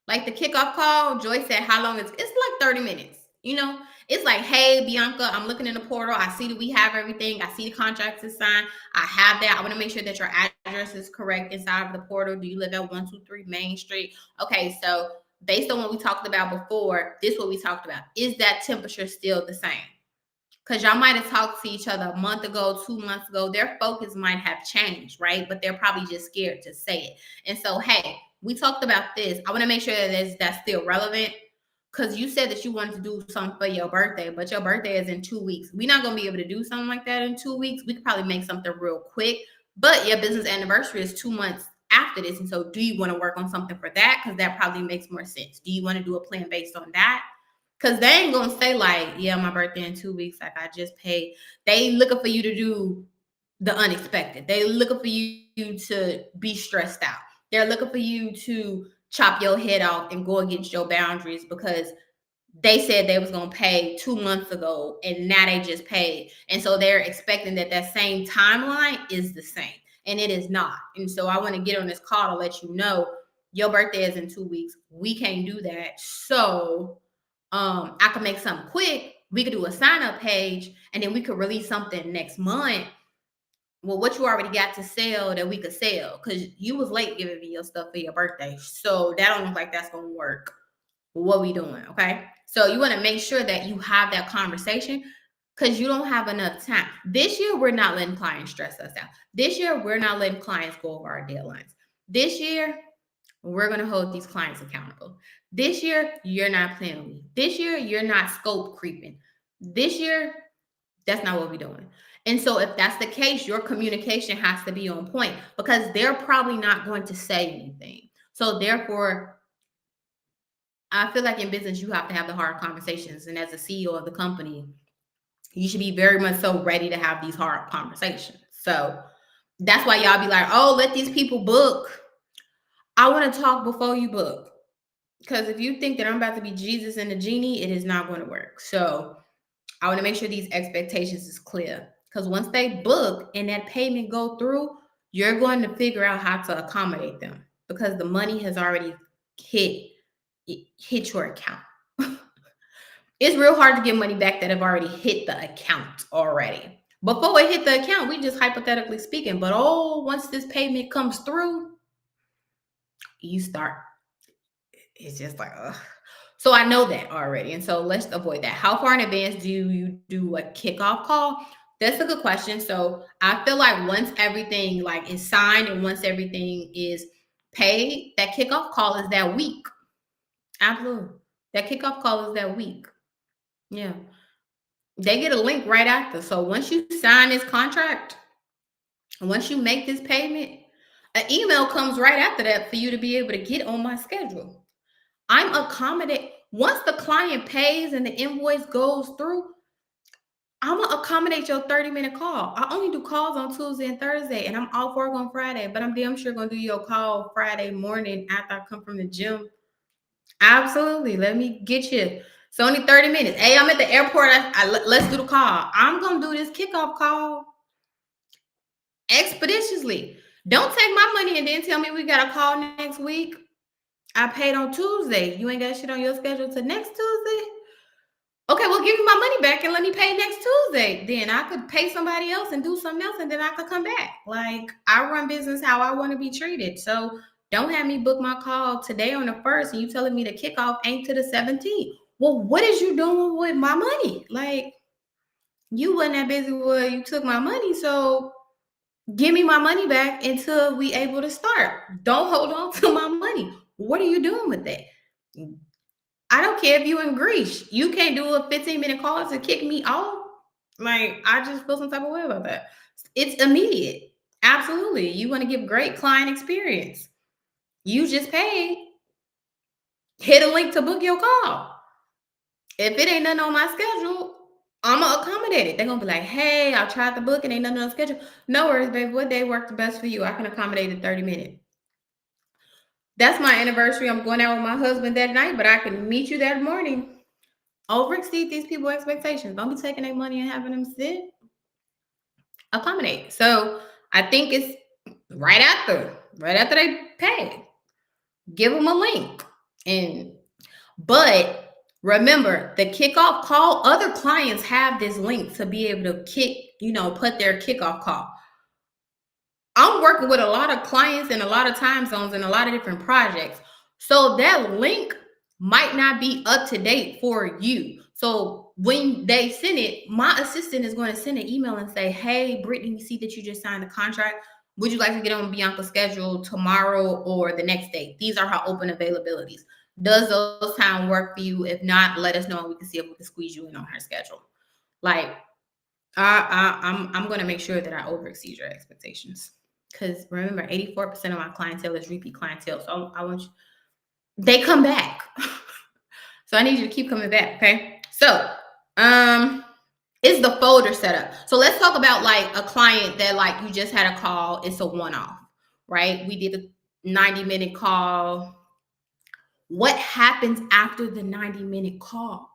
Like the kickoff call, Joy said, how long it's like 30 minutes. It's like, hey, Bianca, I'm looking in the portal. I see that we have everything. I see the contracts is signed. I have that. I want to make sure that your address is correct inside of the portal. Do you live at 123 Main Street? Okay, so based on what we talked about before, this is what we talked about. Is that temperature still the same? Because y'all might have talked to each other a month ago, 2 months ago. Their focus might have changed, right? But they're probably just scared to say it. And so, hey, we talked about this. I want to make sure that that's still relevant, because you said that you wanted to do something for your birthday, but your birthday is in 2 weeks. We're not going to be able to do something like that in 2 weeks. We could probably make something real quick, but your business anniversary is 2 months after this. And so do you want to work on something for that? Because that probably makes more sense. Do you want to do a plan based on that? Because they ain't going to say like, yeah, my birthday in 2 weeks. Like, I just paid. They looking for you to do the unexpected. They looking for you to be stressed out. They're looking for you to chop your head off and go against your boundaries, because they said they was going to pay 2 months ago and now they just paid. And so they're expecting that same timeline is the same, and it is not. And so I want to get on this call to let you know your birthday is in 2 weeks. We can't do that. So I could make something quick. We could do a sign up page and then we could release something next month. Well, what you already got to sell that we could sell, because you was late giving me your stuff for your birthday. So that don't look like that's going to work. What we doing? Okay. So you want to make sure that you have that conversation, because you don't have enough time. This year, we're not letting clients stress us out. This year, we're not letting clients go over our deadlines. This year, we're going to hold these clients accountable. This year, you're not playing with me. This year, you're not scope creeping. This year, that's not what we're doing. And so if that's the case, your communication has to be on point, because they're probably not going to say anything. So therefore, I feel like in business, you have to have the hard conversations. And as a CEO of the company, you should be very much so ready to have these hard conversations. So that's why y'all be like, oh, let these people book. I want to talk before you book. Because if you think that I'm about to be Jesus and the genie, it is not going to work. So I want to make sure these expectations is clear. Because once they book and that payment go through, you're going to figure out how to accommodate them, because the money has already hit your account. It's real hard to get money back that have already hit the account already. Before it hit the account, we just hypothetically speaking. But once this payment comes through, you start. It's just like, ugh. So I know that already. And so let's avoid that. How far in advance do you do a kickoff call? That's a good question. So I feel like once everything like is signed and once everything is paid, that kickoff call is that week. Absolutely. That kickoff call is that week. Yeah. They get a link right after. So once you sign this contract, once you make this payment, an email comes right after that for you to be able to get on my schedule. I'm accommodate. Once the client pays and the invoice goes through, I'm gonna accommodate your 30-minute call. I only do calls on Tuesday and Thursday, and I'm off work on Friday, but I'm damn sure gonna do your call Friday morning after I come from the gym. Absolutely. Let me get you. It's only 30 minutes. Hey, I'm at the airport. Let's do the call. I'm gonna do this kickoff call expeditiously. Don't take my money and then tell me we got a call next week. I paid on Tuesday. You ain't got shit on your schedule till next Tuesday? Okay, well, give me my money back and let me pay next Tuesday. Then I could pay somebody else and do something else, and then I could come back. Like, I run business how I want to be treated. So don't have me book my call today on the 1st and you telling me the kickoff ain't to the 17th. Well, what is you doing with my money? Like, you wasn't that busy where you took my money, so give me my money back until we able to start. Don't hold on to my money. What are you doing with that? I don't care if you in Greece. You can't do a 15-minute call to kick me off. Like, I just feel some type of way about that. It's immediate. Absolutely. You want to give great client experience. You just paid. Hit a link to book your call. If it ain't nothing on my schedule, I'm going to accommodate it. They're going to be like, hey, I tried to book and ain't nothing on the schedule. No worries, babe. What day works best for you? I can accommodate a 30 minutes. That's my anniversary. I'm going out with my husband that night, but I can meet you that morning. Overexceed these people's expectations. Don't be taking their money and having them sit. Accommodate. So I think it's right after they pay. Give them a link. But remember, the kickoff call, other clients have this link to be able to put their kickoff call. I'm working with a lot of clients in a lot of time zones and a lot of different projects. So that link might not be up to date for you. So when they send it, my assistant is going to send an email and say, hey, Brittany, we see that you just signed a contract. Would you like to get on Bianca's schedule tomorrow or the next day? These are her open availabilities. Does those time work for you? If not, let us know and we can see if we can squeeze you in on her schedule. Like, I'm going to make sure that I overexceed your expectations. Because remember, 84% of my clientele is repeat clientele. So I want you, they come back. So I need you to keep coming back. Okay. So, is the folder set up? So let's talk about like a client that like you just had a call. It's a one-off, right? We did a 90-minute call. What happens after the 90-minute call?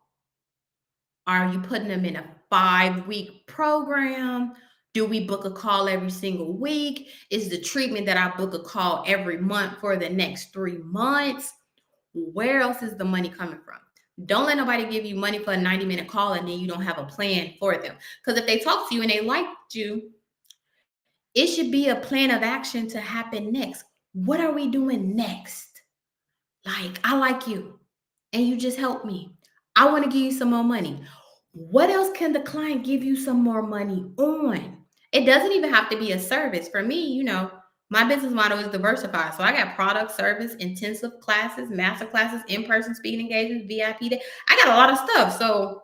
Are you putting them in a 5-week program? Do we book a call every single week? Is the treatment that I book a call every month for the next 3 months? Where else is the money coming from? Don't let nobody give you money for a 90-minute call and then you don't have a plan for them. Because if they talk to you and they liked you, it should be a plan of action to happen next. What are we doing next? Like, I like you and you just helped me. I want to give you some more money. What else can the client give you some more money on? It doesn't even have to be a service. For me, my business model is diversified. So I got product, service, intensive classes, master classes, in-person speaking engagements, VIP day. I got a lot of stuff. So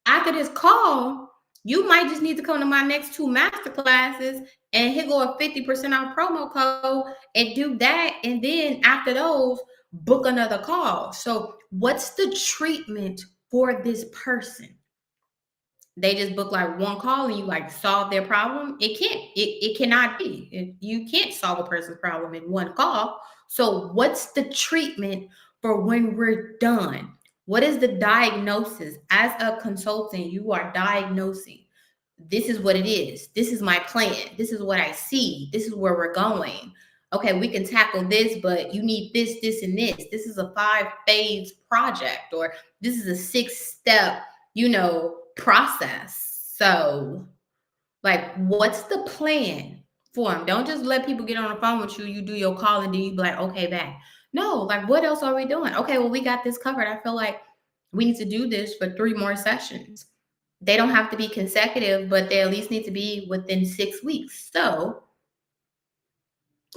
after this call, you might just need to come to my next 2 master classes and hit go a 50% off promo code and do that. And then after those, book another call. So what's the treatment for this person? They just book like one call and you like solve their problem. It cannot be. You can't solve a person's problem in one call. So what's the treatment for when we're done? What is the diagnosis? As a consultant, you are diagnosing. This is what it is. This is my plan. This is what I see. This is where we're going. Okay, we can tackle this, but you need this, this, and this. This is a 5-phase project, or this is a 6-step, process. So, like, what's the plan for them? Don't just let people get on the phone with you. You do your call and then you be like, okay, back. No, like, what else are we doing? Okay, well, we got this covered. I feel like we need to do this for 3 more sessions. They don't have to be consecutive, but they at least need to be within 6 weeks. So,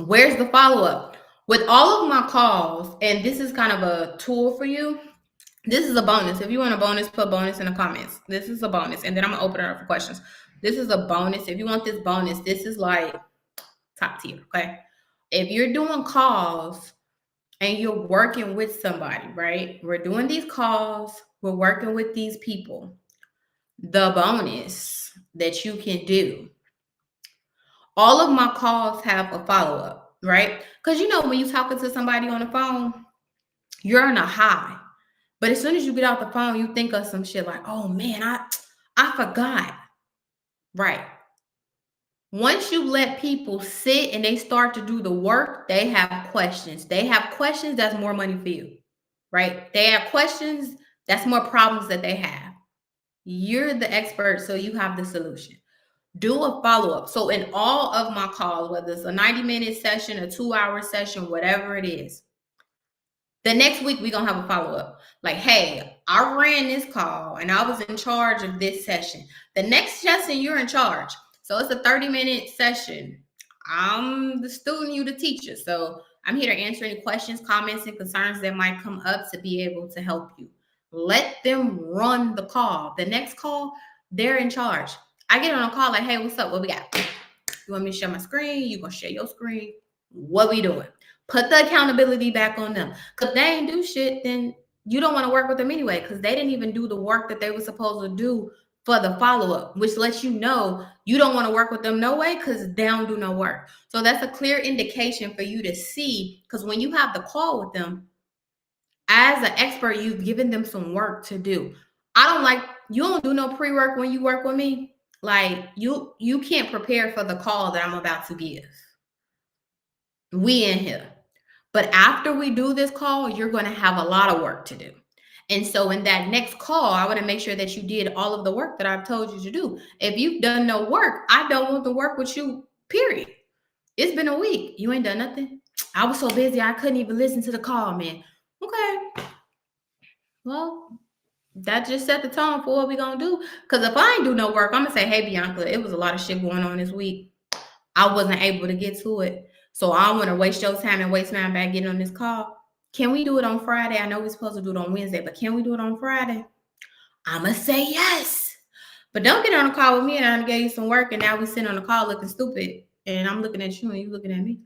where's the follow-up? With all of my calls, and this is kind of a tool for you. This is a bonus. If you want a bonus, put bonus in the comments. This is a bonus. And then I'm going to open it up for questions. This is a bonus. If you want this bonus, this is like top tier, okay? If you're doing calls and you're working with somebody, right? We're doing these calls. We're working with these people. The bonus that you can do. All of my calls have a follow-up, right? Because when you're talking to somebody on the phone, you're on a high. But as soon as you get off the phone, you think of some shit like, oh man, I forgot. Right. Once you let people sit and they start to do the work, they have questions. They have questions, that's more money for you. Right? They have questions, that's more problems that they have. You're the expert, so you have the solution. Do a follow-up. So in all of my calls, whether it's a 90-minute session, a 2-hour session, whatever it is, the next week, we're going to have a follow-up. Like, hey, I ran this call and I was in charge of this session. The next session, you're in charge. So it's a 30-minute session. I'm the student, you the teacher. So I'm here to answer any questions, comments, and concerns that might come up to be able to help you. Let them run the call. The next call, they're in charge. I get on a call like, hey, what's up? What we got? You want me to share my screen? You going to share your screen? What we doing? Put the accountability back on them. Because if they ain't do shit, then you don't want to work with them anyway, because they didn't even do the work that they were supposed to do for the follow-up, which lets you know you don't want to work with them no way because they don't do no work. So that's a clear indication for you to see, because when you have the call with them, as an expert, you've given them some work to do. You don't do no pre-work when you work with me. Like, you can't prepare for the call that I'm about to give. We in here. But after we do this call, you're going to have a lot of work to do. And so in that next call, I want to make sure that you did all of the work that I've told you to do. If you've done no work, I don't want to work with you, period. It's been a week. You ain't done nothing. I was so busy, I couldn't even listen to the call, man. Okay. Well, that just set the tone for what we're going to do. Because if I ain't do no work, I'm going to say, hey, Bianca, it was a lot of shit going on this week. I wasn't able to get to it. So I don't want to waste your time and waste mine by getting on this call. Can we do it on Friday? I know we're supposed to do it on Wednesday, but can we do it on Friday? I'm going to say yes. But don't get on a call with me and I'm going to give you some work and now we sitting on the call looking stupid and I'm looking at you and you looking at me.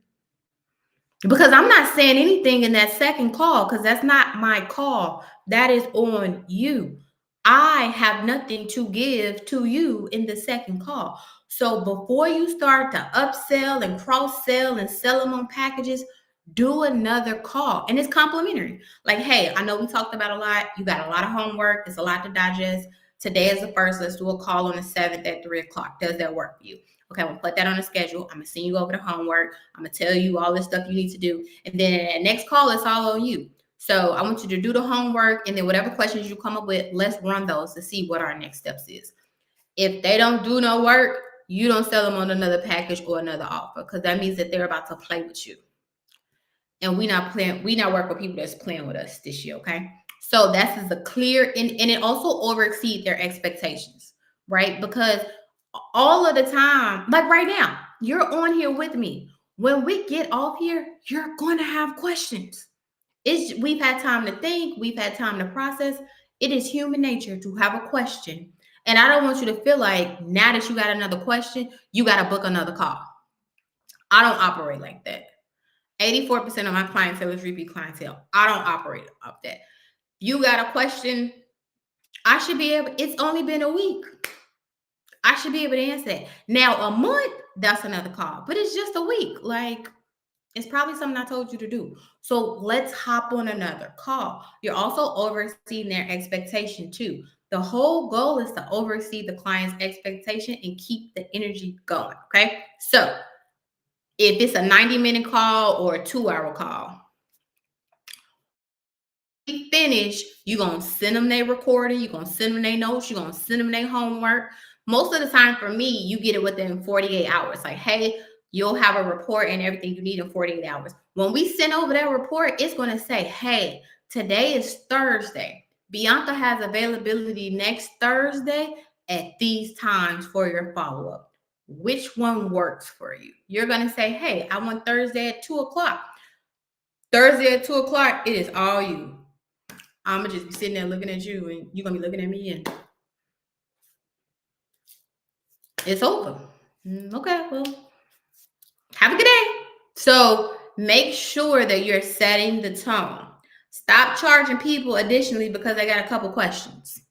Because I'm not saying anything in that second call because that's not my call. That is on you. I have nothing to give to you in the second call. So before you start to upsell and cross-sell and sell them on packages, do another call, and it's complimentary. Like, hey, I know we talked about a lot. You got a lot of homework. It's a lot to digest. Today is the first. Let's do a call on the 7th at 3 o'clock. Does that work for you? Okay, I'm gonna put that on the schedule. I'm gonna send you over the homework. I'm gonna tell you all this stuff you need to do. And then at next call, it's all on you. So I want you to do the homework, and then whatever questions you come up with, let's run those to see what our next steps is. If they don't do no work, you don't sell them on another package or another offer, because that means that they're about to play with you. And we not work with people that's playing with us this year, okay? So that's is a clear, and it also overexceed their expectations, right? Because all of the time, like right now, you're on here with me. When we get off here, you're going to have questions. We've had time to think, we've had time to process. It is human nature to have a question. And I don't want you to feel like now that you got another question, you got to book another call. I don't operate like that. 84% of my clientele is repeat clientele. I don't operate off that. You got a question, I should be able, it's only been a week. I should be able to answer that. Now, a month, that's another call, but it's just a week. Like, it's probably something I told you to do. So let's hop on another call. You're also overseeing their expectation too. The whole goal is to oversee the client's expectation and keep the energy going. Okay. So if it's a 90-minute call or a 2-hour call, finish, you're going to send them their recording, you're going to send them their notes, you're going to send them their homework. Most of the time for me, you get it within 48 hours. Like, hey, you'll have a report and everything you need in 48 hours. When we send over that report, it's going to say, hey, today is Thursday. Bianca has availability next Thursday at these times for your follow-up. Which one works for you? You're going to say, hey, I want Thursday at 2 o'clock. Thursday at 2 o'clock, it is all you. I'm going to just be sitting there looking at you, and you're going to be looking at me, and it's over. Okay, well, have a good day. So make sure that you're setting the tone. Stop charging people additionally because they got a couple questions.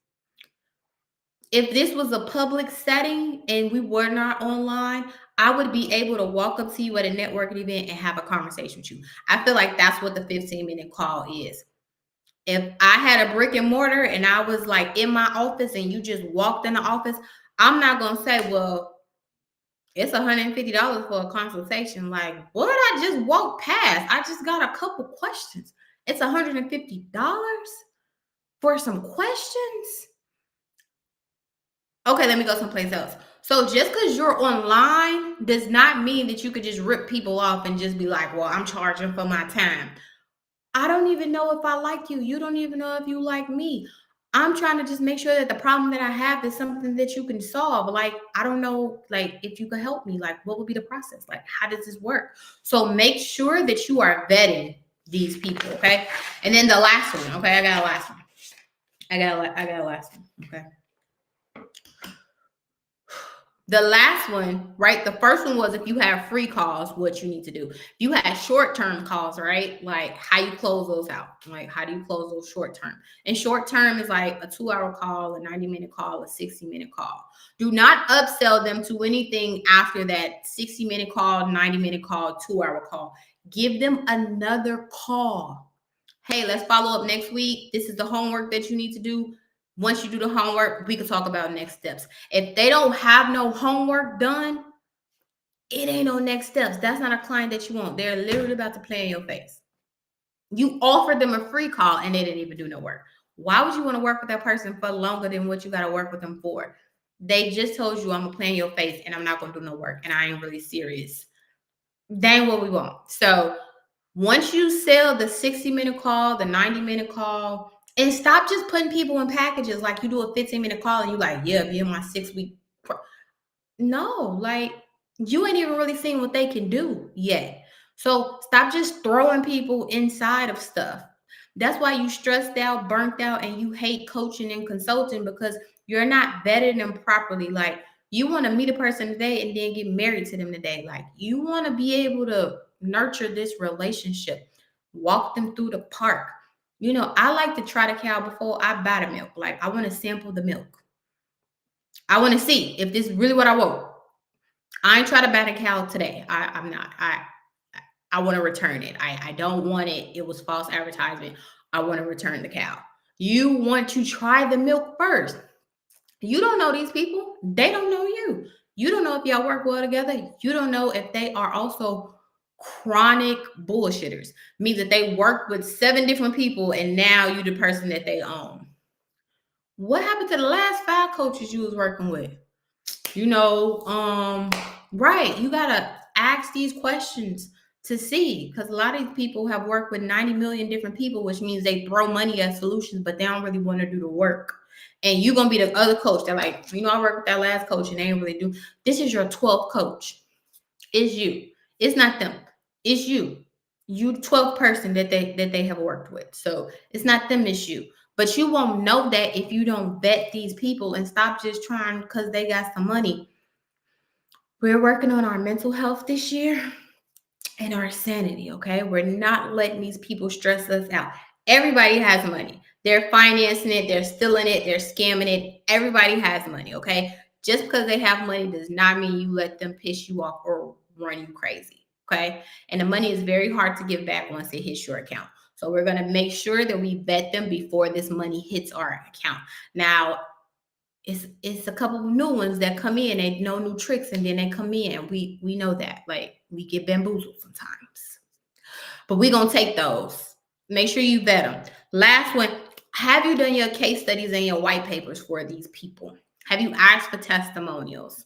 If this was a public setting and we were not online, I would be able to walk up to you at a networking event and have a conversation with you. I feel like that's what the 15-minute call is. If I had a brick and mortar and I was like in my office and you just walked in the office, I'm not going to say, well, it's $150 for a consultation. Like, what did I just walk past? I just got a couple questions. It's $150 for some questions? Okay, let me go someplace else. So just because you're online does not mean that you could just rip people off and just be like, well, I'm charging for my time. I don't even know if I like you. You don't even know if you like me. I'm trying to just make sure that the problem that I have is something that you can solve. Like, I don't know, like, if you could help me, like, what would be the process? Like, how does this work? So make sure that you are vetting these people, okay? And then the last one, okay? I got a last one. I got a last one, okay? The last one, right? The first one was if you have free calls, what you need to do. If you had short-term calls, right? Like how you close those out. Like how do you close those short-term? And short-term is like a 2-hour call, a 90-minute call, a 60-minute call. Do not upsell them to anything after that 60-minute call, 90-minute call, 2-hour call. Give them another call. Hey, let's follow up next week. This is the homework that you need to do. Once you do the homework, we can talk about next steps. If they don't have no homework done, it ain't no next steps. That's not a client that you want. They're literally about to play in your face. You offered them a free call and they didn't even do no work. Why would you want to work with that person for longer than what you got to work with them for? They just told you I'm going to play in your face and I'm not going to do no work and I ain't really serious. That ain't what we want. So once you sell the 60-minute call, the 90-minute call, and stop just putting people in packages like you do a 15-minute call and you like, yeah, be in my 6-week. No, like you ain't even really seen what they can do yet. So stop just throwing people inside of stuff. That's why you stressed out, burnt out, and you hate coaching and consulting because you're not vetting them properly. Like you want to meet a person today and then get married to them today. Like you want to be able to nurture this relationship, walk them through the park. You know, I like to try the cow before I buy the milk. Like I want to sample the milk. I want to see if this is really what I want. I ain't try to buy the cow today. I'm not. I want to return it. I don't want it. It was false advertisement. I want to return the cow. You want to try the milk first. You don't know these people. They don't know you. You don't know if y'all work well together. You don't know if they are also chronic bullshitters. Means that they work with 7 different people and now you the person that they own. What happened to the last 5 coaches you was working with? Right. You gotta ask these questions to see, because a lot of these people have worked with 90 million different people, which means they throw money at solutions, but they don't really want to do the work. And you're gonna be the other coach. They're like, I worked with that last coach and they ain't really do. This is your 12th coach. It's you. It's not them. It's you. You 12th person that they have worked with. So it's not them, it's you. But you won't know that if you don't vet these people and stop just trying because they got some money. We're working on our mental health this year and our sanity, okay? We're not letting these people stress us out. Everybody has money. They're financing it, they're stealing it, they're scamming it. Everybody has money, okay? Just because they have money does not mean you let them piss you off or run you crazy, okay? And the money is very hard to give back once it hits your account. So we're going to make sure that we vet them before this money hits our account. Now, it's a couple of new ones that come in, they know new tricks, and then they come in. We know that. Like, we get bamboozled sometimes. But we're gonna take those. Make sure you vet them. Last one, have you done your case studies and your white papers for these people? Have you asked for testimonials?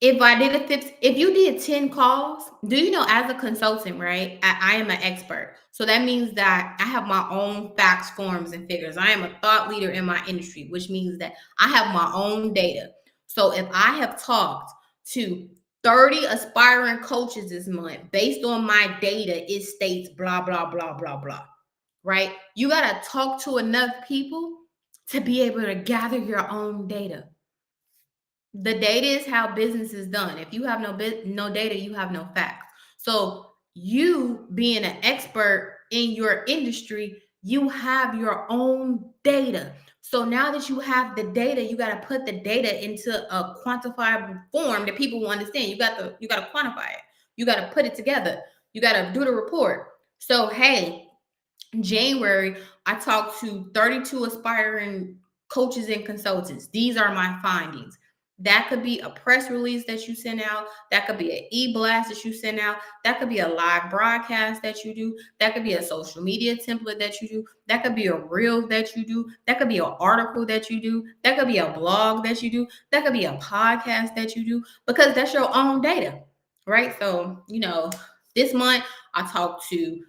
If you did 10 calls, do you know, as a consultant, right? I am an expert. So that means that I have my own facts, forms, and figures. I am a thought leader in my industry, which means that I have my own data. So if I have talked to 30 aspiring coaches this month, based on my data, it states blah, blah, blah, blah, blah, right? You got to talk to enough people to be able to gather your own data. The data is how business is done. If you have no data, you have no facts. So you being an expert in your industry, you have your own data. So now that you have the data, you got to put the data into a quantifiable form that people will understand. You got to quantify it. You got to put it together. You got to do the report. So hey, in January, I talked to 32 aspiring coaches and consultants. These are my findings. That could be a press release that you send out. That could be an e-blast that you send out. That could be a live broadcast that you do. That could be a social media template that you do. That could be a reel that you do. That could be an article that you do. That could be a blog that you do. That could be a podcast that you do, because that's your own data, right? So, this month I talked to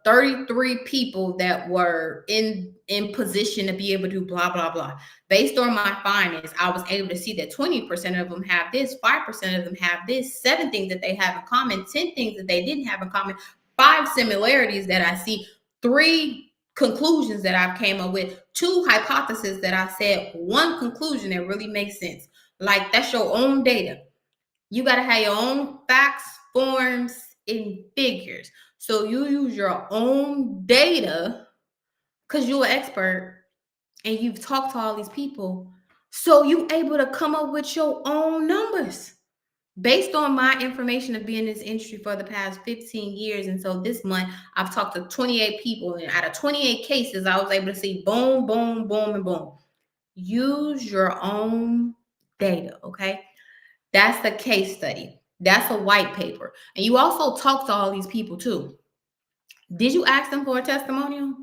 33 people that were in position to be able to do blah blah blah. Based on my findings, I was able to see that 20% of them have this, 5% of them have this, 7 things that they have in common, 10 things that they didn't have in common, 5 similarities that I see, 3 conclusions that I came up with, 2 hypotheses that I said, 1 conclusion that really makes sense. Like, that's your own data. You got to have your own facts, forms, and figures. So you use your own data because you're an expert and you've talked to all these people. So you able to come up with your own numbers based on my information of being in this industry for the past 15 years. And so this month I've talked to 28 people, and out of 28 cases, I was able to see boom, boom, boom, and boom. Use your own data, okay? That's the case study. That's a white paper. And you also talk to all these people too. Did you ask them for a testimonial?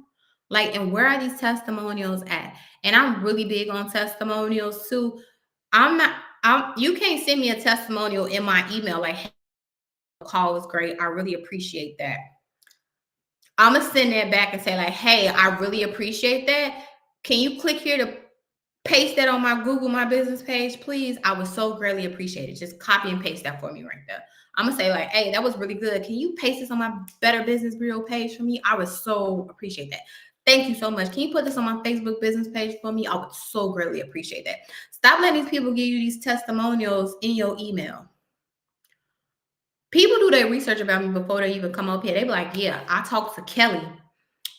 Like, and where are these testimonials at? And I'm really big on testimonials too. You can't send me a testimonial in my email like, hey, the call was great. I really appreciate that. I'm going to send that back and say like, hey, I really appreciate that. Can you click here to paste that on my Google My Business page, please? I would so greatly appreciate it. Just copy and paste that for me right there. I'm going to say like, hey, that was really good. Can you paste this on my Better Business Bureau page for me? I would so appreciate that. Thank you so much. Can you put this on my Facebook business page for me? I would so greatly appreciate that. Stop letting these people give you these testimonials in your email. People do their research about me before they even come up here. They be like, yeah, I talked to Kelly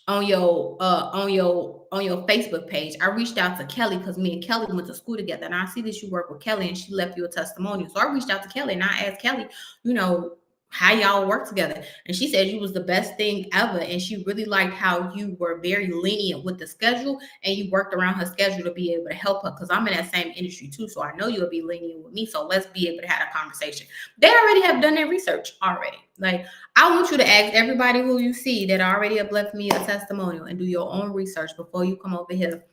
on your Facebook page. I reached out to Kelly because me and Kelly went to school together, and I see that you work with Kelly and she left you a testimonial. So I reached out to Kelly and I asked Kelly, how y'all work together. And she said you was the best thing ever. And she really liked how you were very lenient with the schedule and you worked around her schedule to be able to help her. Because I'm in that same industry too. So I know you'll be lenient with me. So let's be able to have a conversation. They already have done their research already. Like, I want you to ask everybody who you see that already have left me a testimonial and do your own research before you come over here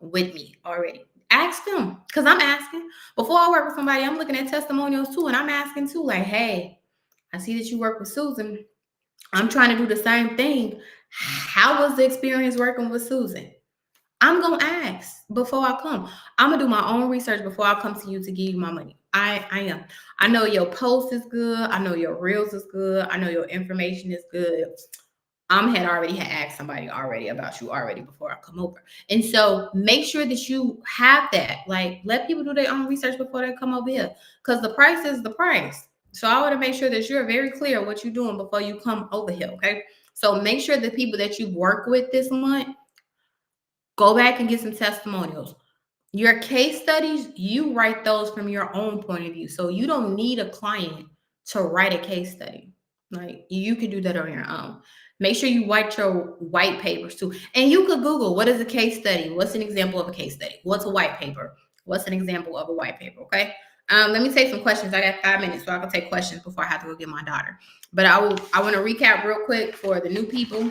with me already. Ask them, because I'm asking. Before I work with somebody, I'm looking at testimonials too, and I'm asking too, like, hey, I see that you work with Susan. I'm trying to do the same thing. How was the experience working with Susan? I'm gonna ask before I come. I'm gonna do my own research before I come to you to give you my money. I am. I know your post is good. I know your reels is good. I know your information is good. Had asked somebody already about you already before I come over. And so make sure that you have that. Like, let people do their own research before they come over here. Because the price is the price. So I want to make sure that you're very clear what you're doing before you come over here. Okay. So make sure the people that you work with this month, go back and get some testimonials. Your case studies, you write those from your own point of view. So you don't need a client to write a case study. Like, you can do that on your own. Make sure you write your white papers too. And you could Google, what is a case study? What's an example of a case study? What's a white paper? What's an example of a white paper? Okay. Let me take some questions. I got 5 minutes, so I can take questions before I have to go get my daughter. But I want to recap real quick for the new people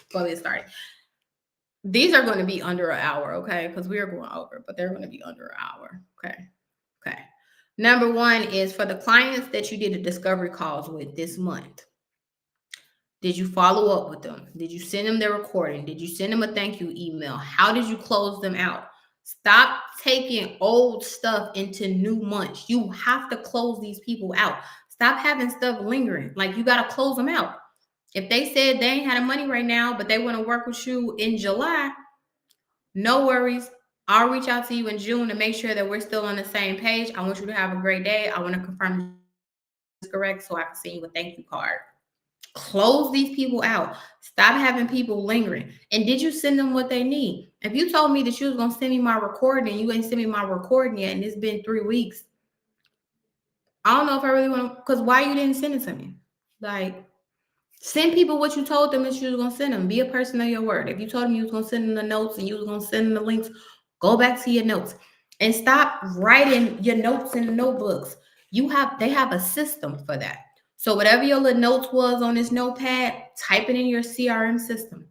before we get started. These are going to be under an hour, okay? Because we are going over, but they're going to be under an hour, okay? Okay. Number one is for the clients that you did the discovery calls with this month. Did you follow up with them? Did you send them their recording? Did you send them a thank you email? How did you close them out? Stop taking old stuff into new months. You have to close these people out. Stop having stuff lingering. Like, you got to close them out. If they said they ain't had money right now, but they want to work with you in July, no worries. I'll reach out to you in June to make sure that we're still on the same page. I want you to have a great day. I want to confirm this is correct so I can send you a thank you card. Close these people out. Stop having people lingering. And did you send them what they need? If you told me that you was going to send me my recording and you ain't sent me my recording yet, and it's been 3 weeks, I don't know if I really want to, because why you didn't send it to me? Like, send people what you told them that you was going to send them. Be a person of your word. If you told them you was going to send them the notes and you was going to send them the links, go back to your notes and stop writing your notes in the notebooks. They have a system for that. So whatever your little notes was on this notepad, type it in your CRM system.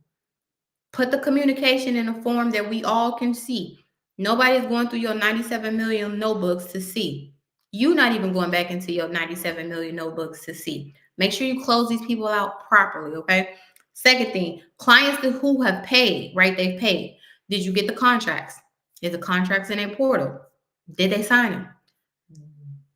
Put the communication in a form that we all can see. Nobody's going through your 97 million notebooks to see. You're not even going back into your 97 million notebooks to see. Make sure you close these people out properly, okay? Second thing, clients who have paid, right? They've paid. Did you get the contracts? Is the contracts in a portal? Did they sign them?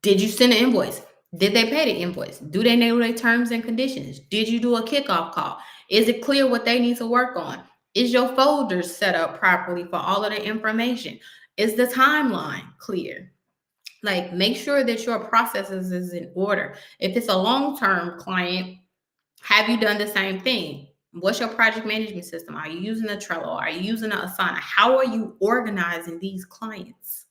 Did you send an invoice? Did they pay the invoice? Do they know their terms and conditions? Did you do a kickoff call? Is it clear what they need to work on? Is your folders set up properly for all of the information? Is the timeline clear? Like, make sure that your processes is in order. If it's a long-term client, have you done the same thing? What's your project management system? Are you using a Trello? Are you using an Asana? How are you organizing these clients?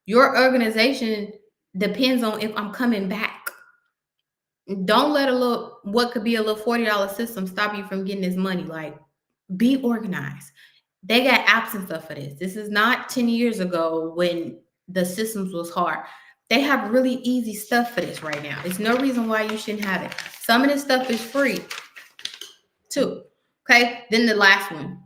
Your organization depends on if I'm coming back. Don't let what could be a little $40 system stop you from getting this money. Like, be organized. They got apps and stuff for this. This is not 10 years ago when the systems was hard. They have really easy stuff for this right now. There's no reason why you shouldn't have it. Some of this stuff is free too. Okay. Then the last one.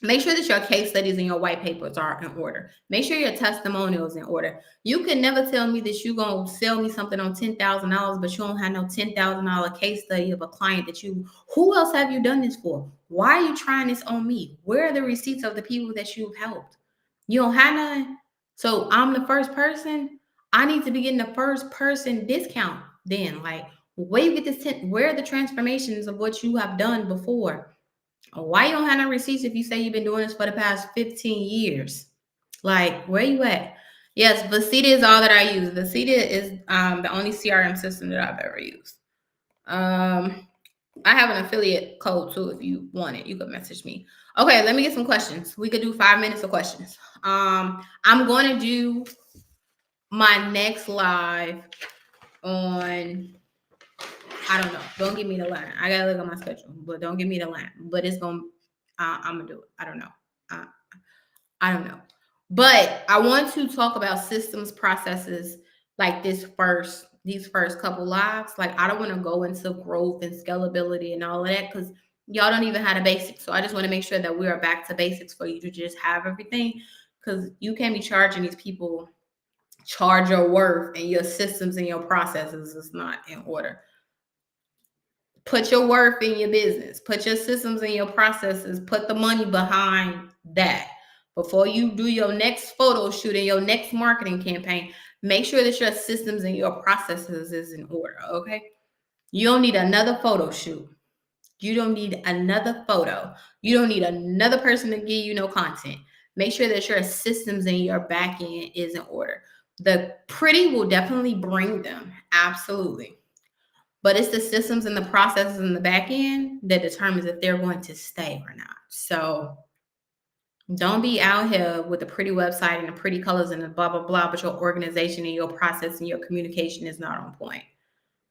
Make sure that your case studies and your white papers are in order. Make sure your testimonials in order. You can never tell me that you're going to sell me something on $10,000, but you don't have no $10,000 case study of a client who else have you done this for? Why are you trying this on me? Where are the receipts of the people that you've helped? You don't have none. So I'm the first person. I need to be getting the first person discount then. Like, where you get this, where are the transformations of what you have done before? Why you don't have no receipts if you say you've been doing this for the past 15 years? Like, where you at? Yes, Vacita is all that I use. Vacita is the only CRM system that I've ever used. I have an affiliate code too. If you want it, you could message me. Okay, let me get some questions. We could do 5 minutes of questions. I'm going to do my next live on, I don't know. Don't give me the line. I gotta look at my schedule, but don't give me the line. But it's gonna, I'm gonna do it. I don't know. Uh, I don't know. But I want to talk about systems, processes like these first couple lives. Like I don't want to go into growth and scalability and all of that because y'all don't even have the basics. So I just want to make sure that we are back to basics for you to just have everything. Because you can't be charging these people charge your worth and your systems and your processes is not in order. Put your worth in your business, put your systems and your processes, put the money behind that. Before you do your next photo shoot and your next marketing campaign, make sure that your systems and your processes is in order. Okay. You don't need another photo shoot. You don't need another photo. You don't need another person to give you no content. Make sure that your systems and your back end is in order. The pretty will definitely bring them. Absolutely. But it's the systems and the processes in the back end that determines if they're going to stay or not. So don't be out here with a pretty website and the pretty colors and the blah, blah, blah, but your organization and your process and your communication is not on point.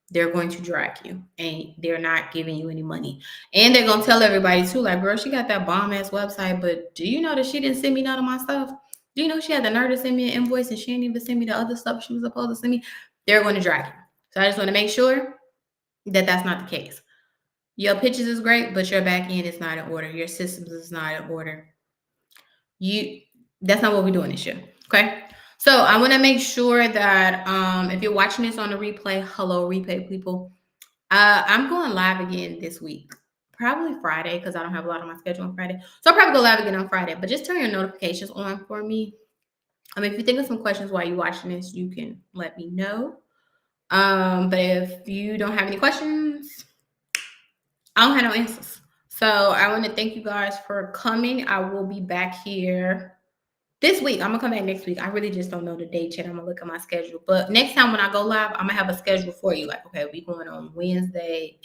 They're going to drag you and they're not giving you any money. And they're going to tell everybody too, like, girl, she got that bomb ass website, but do you know that she didn't send me none of my stuff? Do you know she had the nerve to send me an invoice and she didn't even send me the other stuff she was supposed to send me? They're going to drag you. So I just want to make sure that that's not the case. Your pitches is great, but your back end is not in order. Your systems is not in order. That's not what we're doing this year. Okay. So I want to make sure that if you're watching this on the replay, hello replay people. I'm going live again this week. Probably Friday, because I don't have a lot on my schedule on Friday. So I'll probably go live again on Friday. But just turn your notifications on for me. If you think of some questions while you're watching this, you can let me know. But if you don't have any questions, I don't have no answers. So I want to thank you guys for coming. I will be back here this week. I'm gonna come back next week. I really just don't know the date yet. I'm gonna look at my schedule. But next time when I go live, I'm gonna have a schedule for you. Like, okay, we going on Wednesday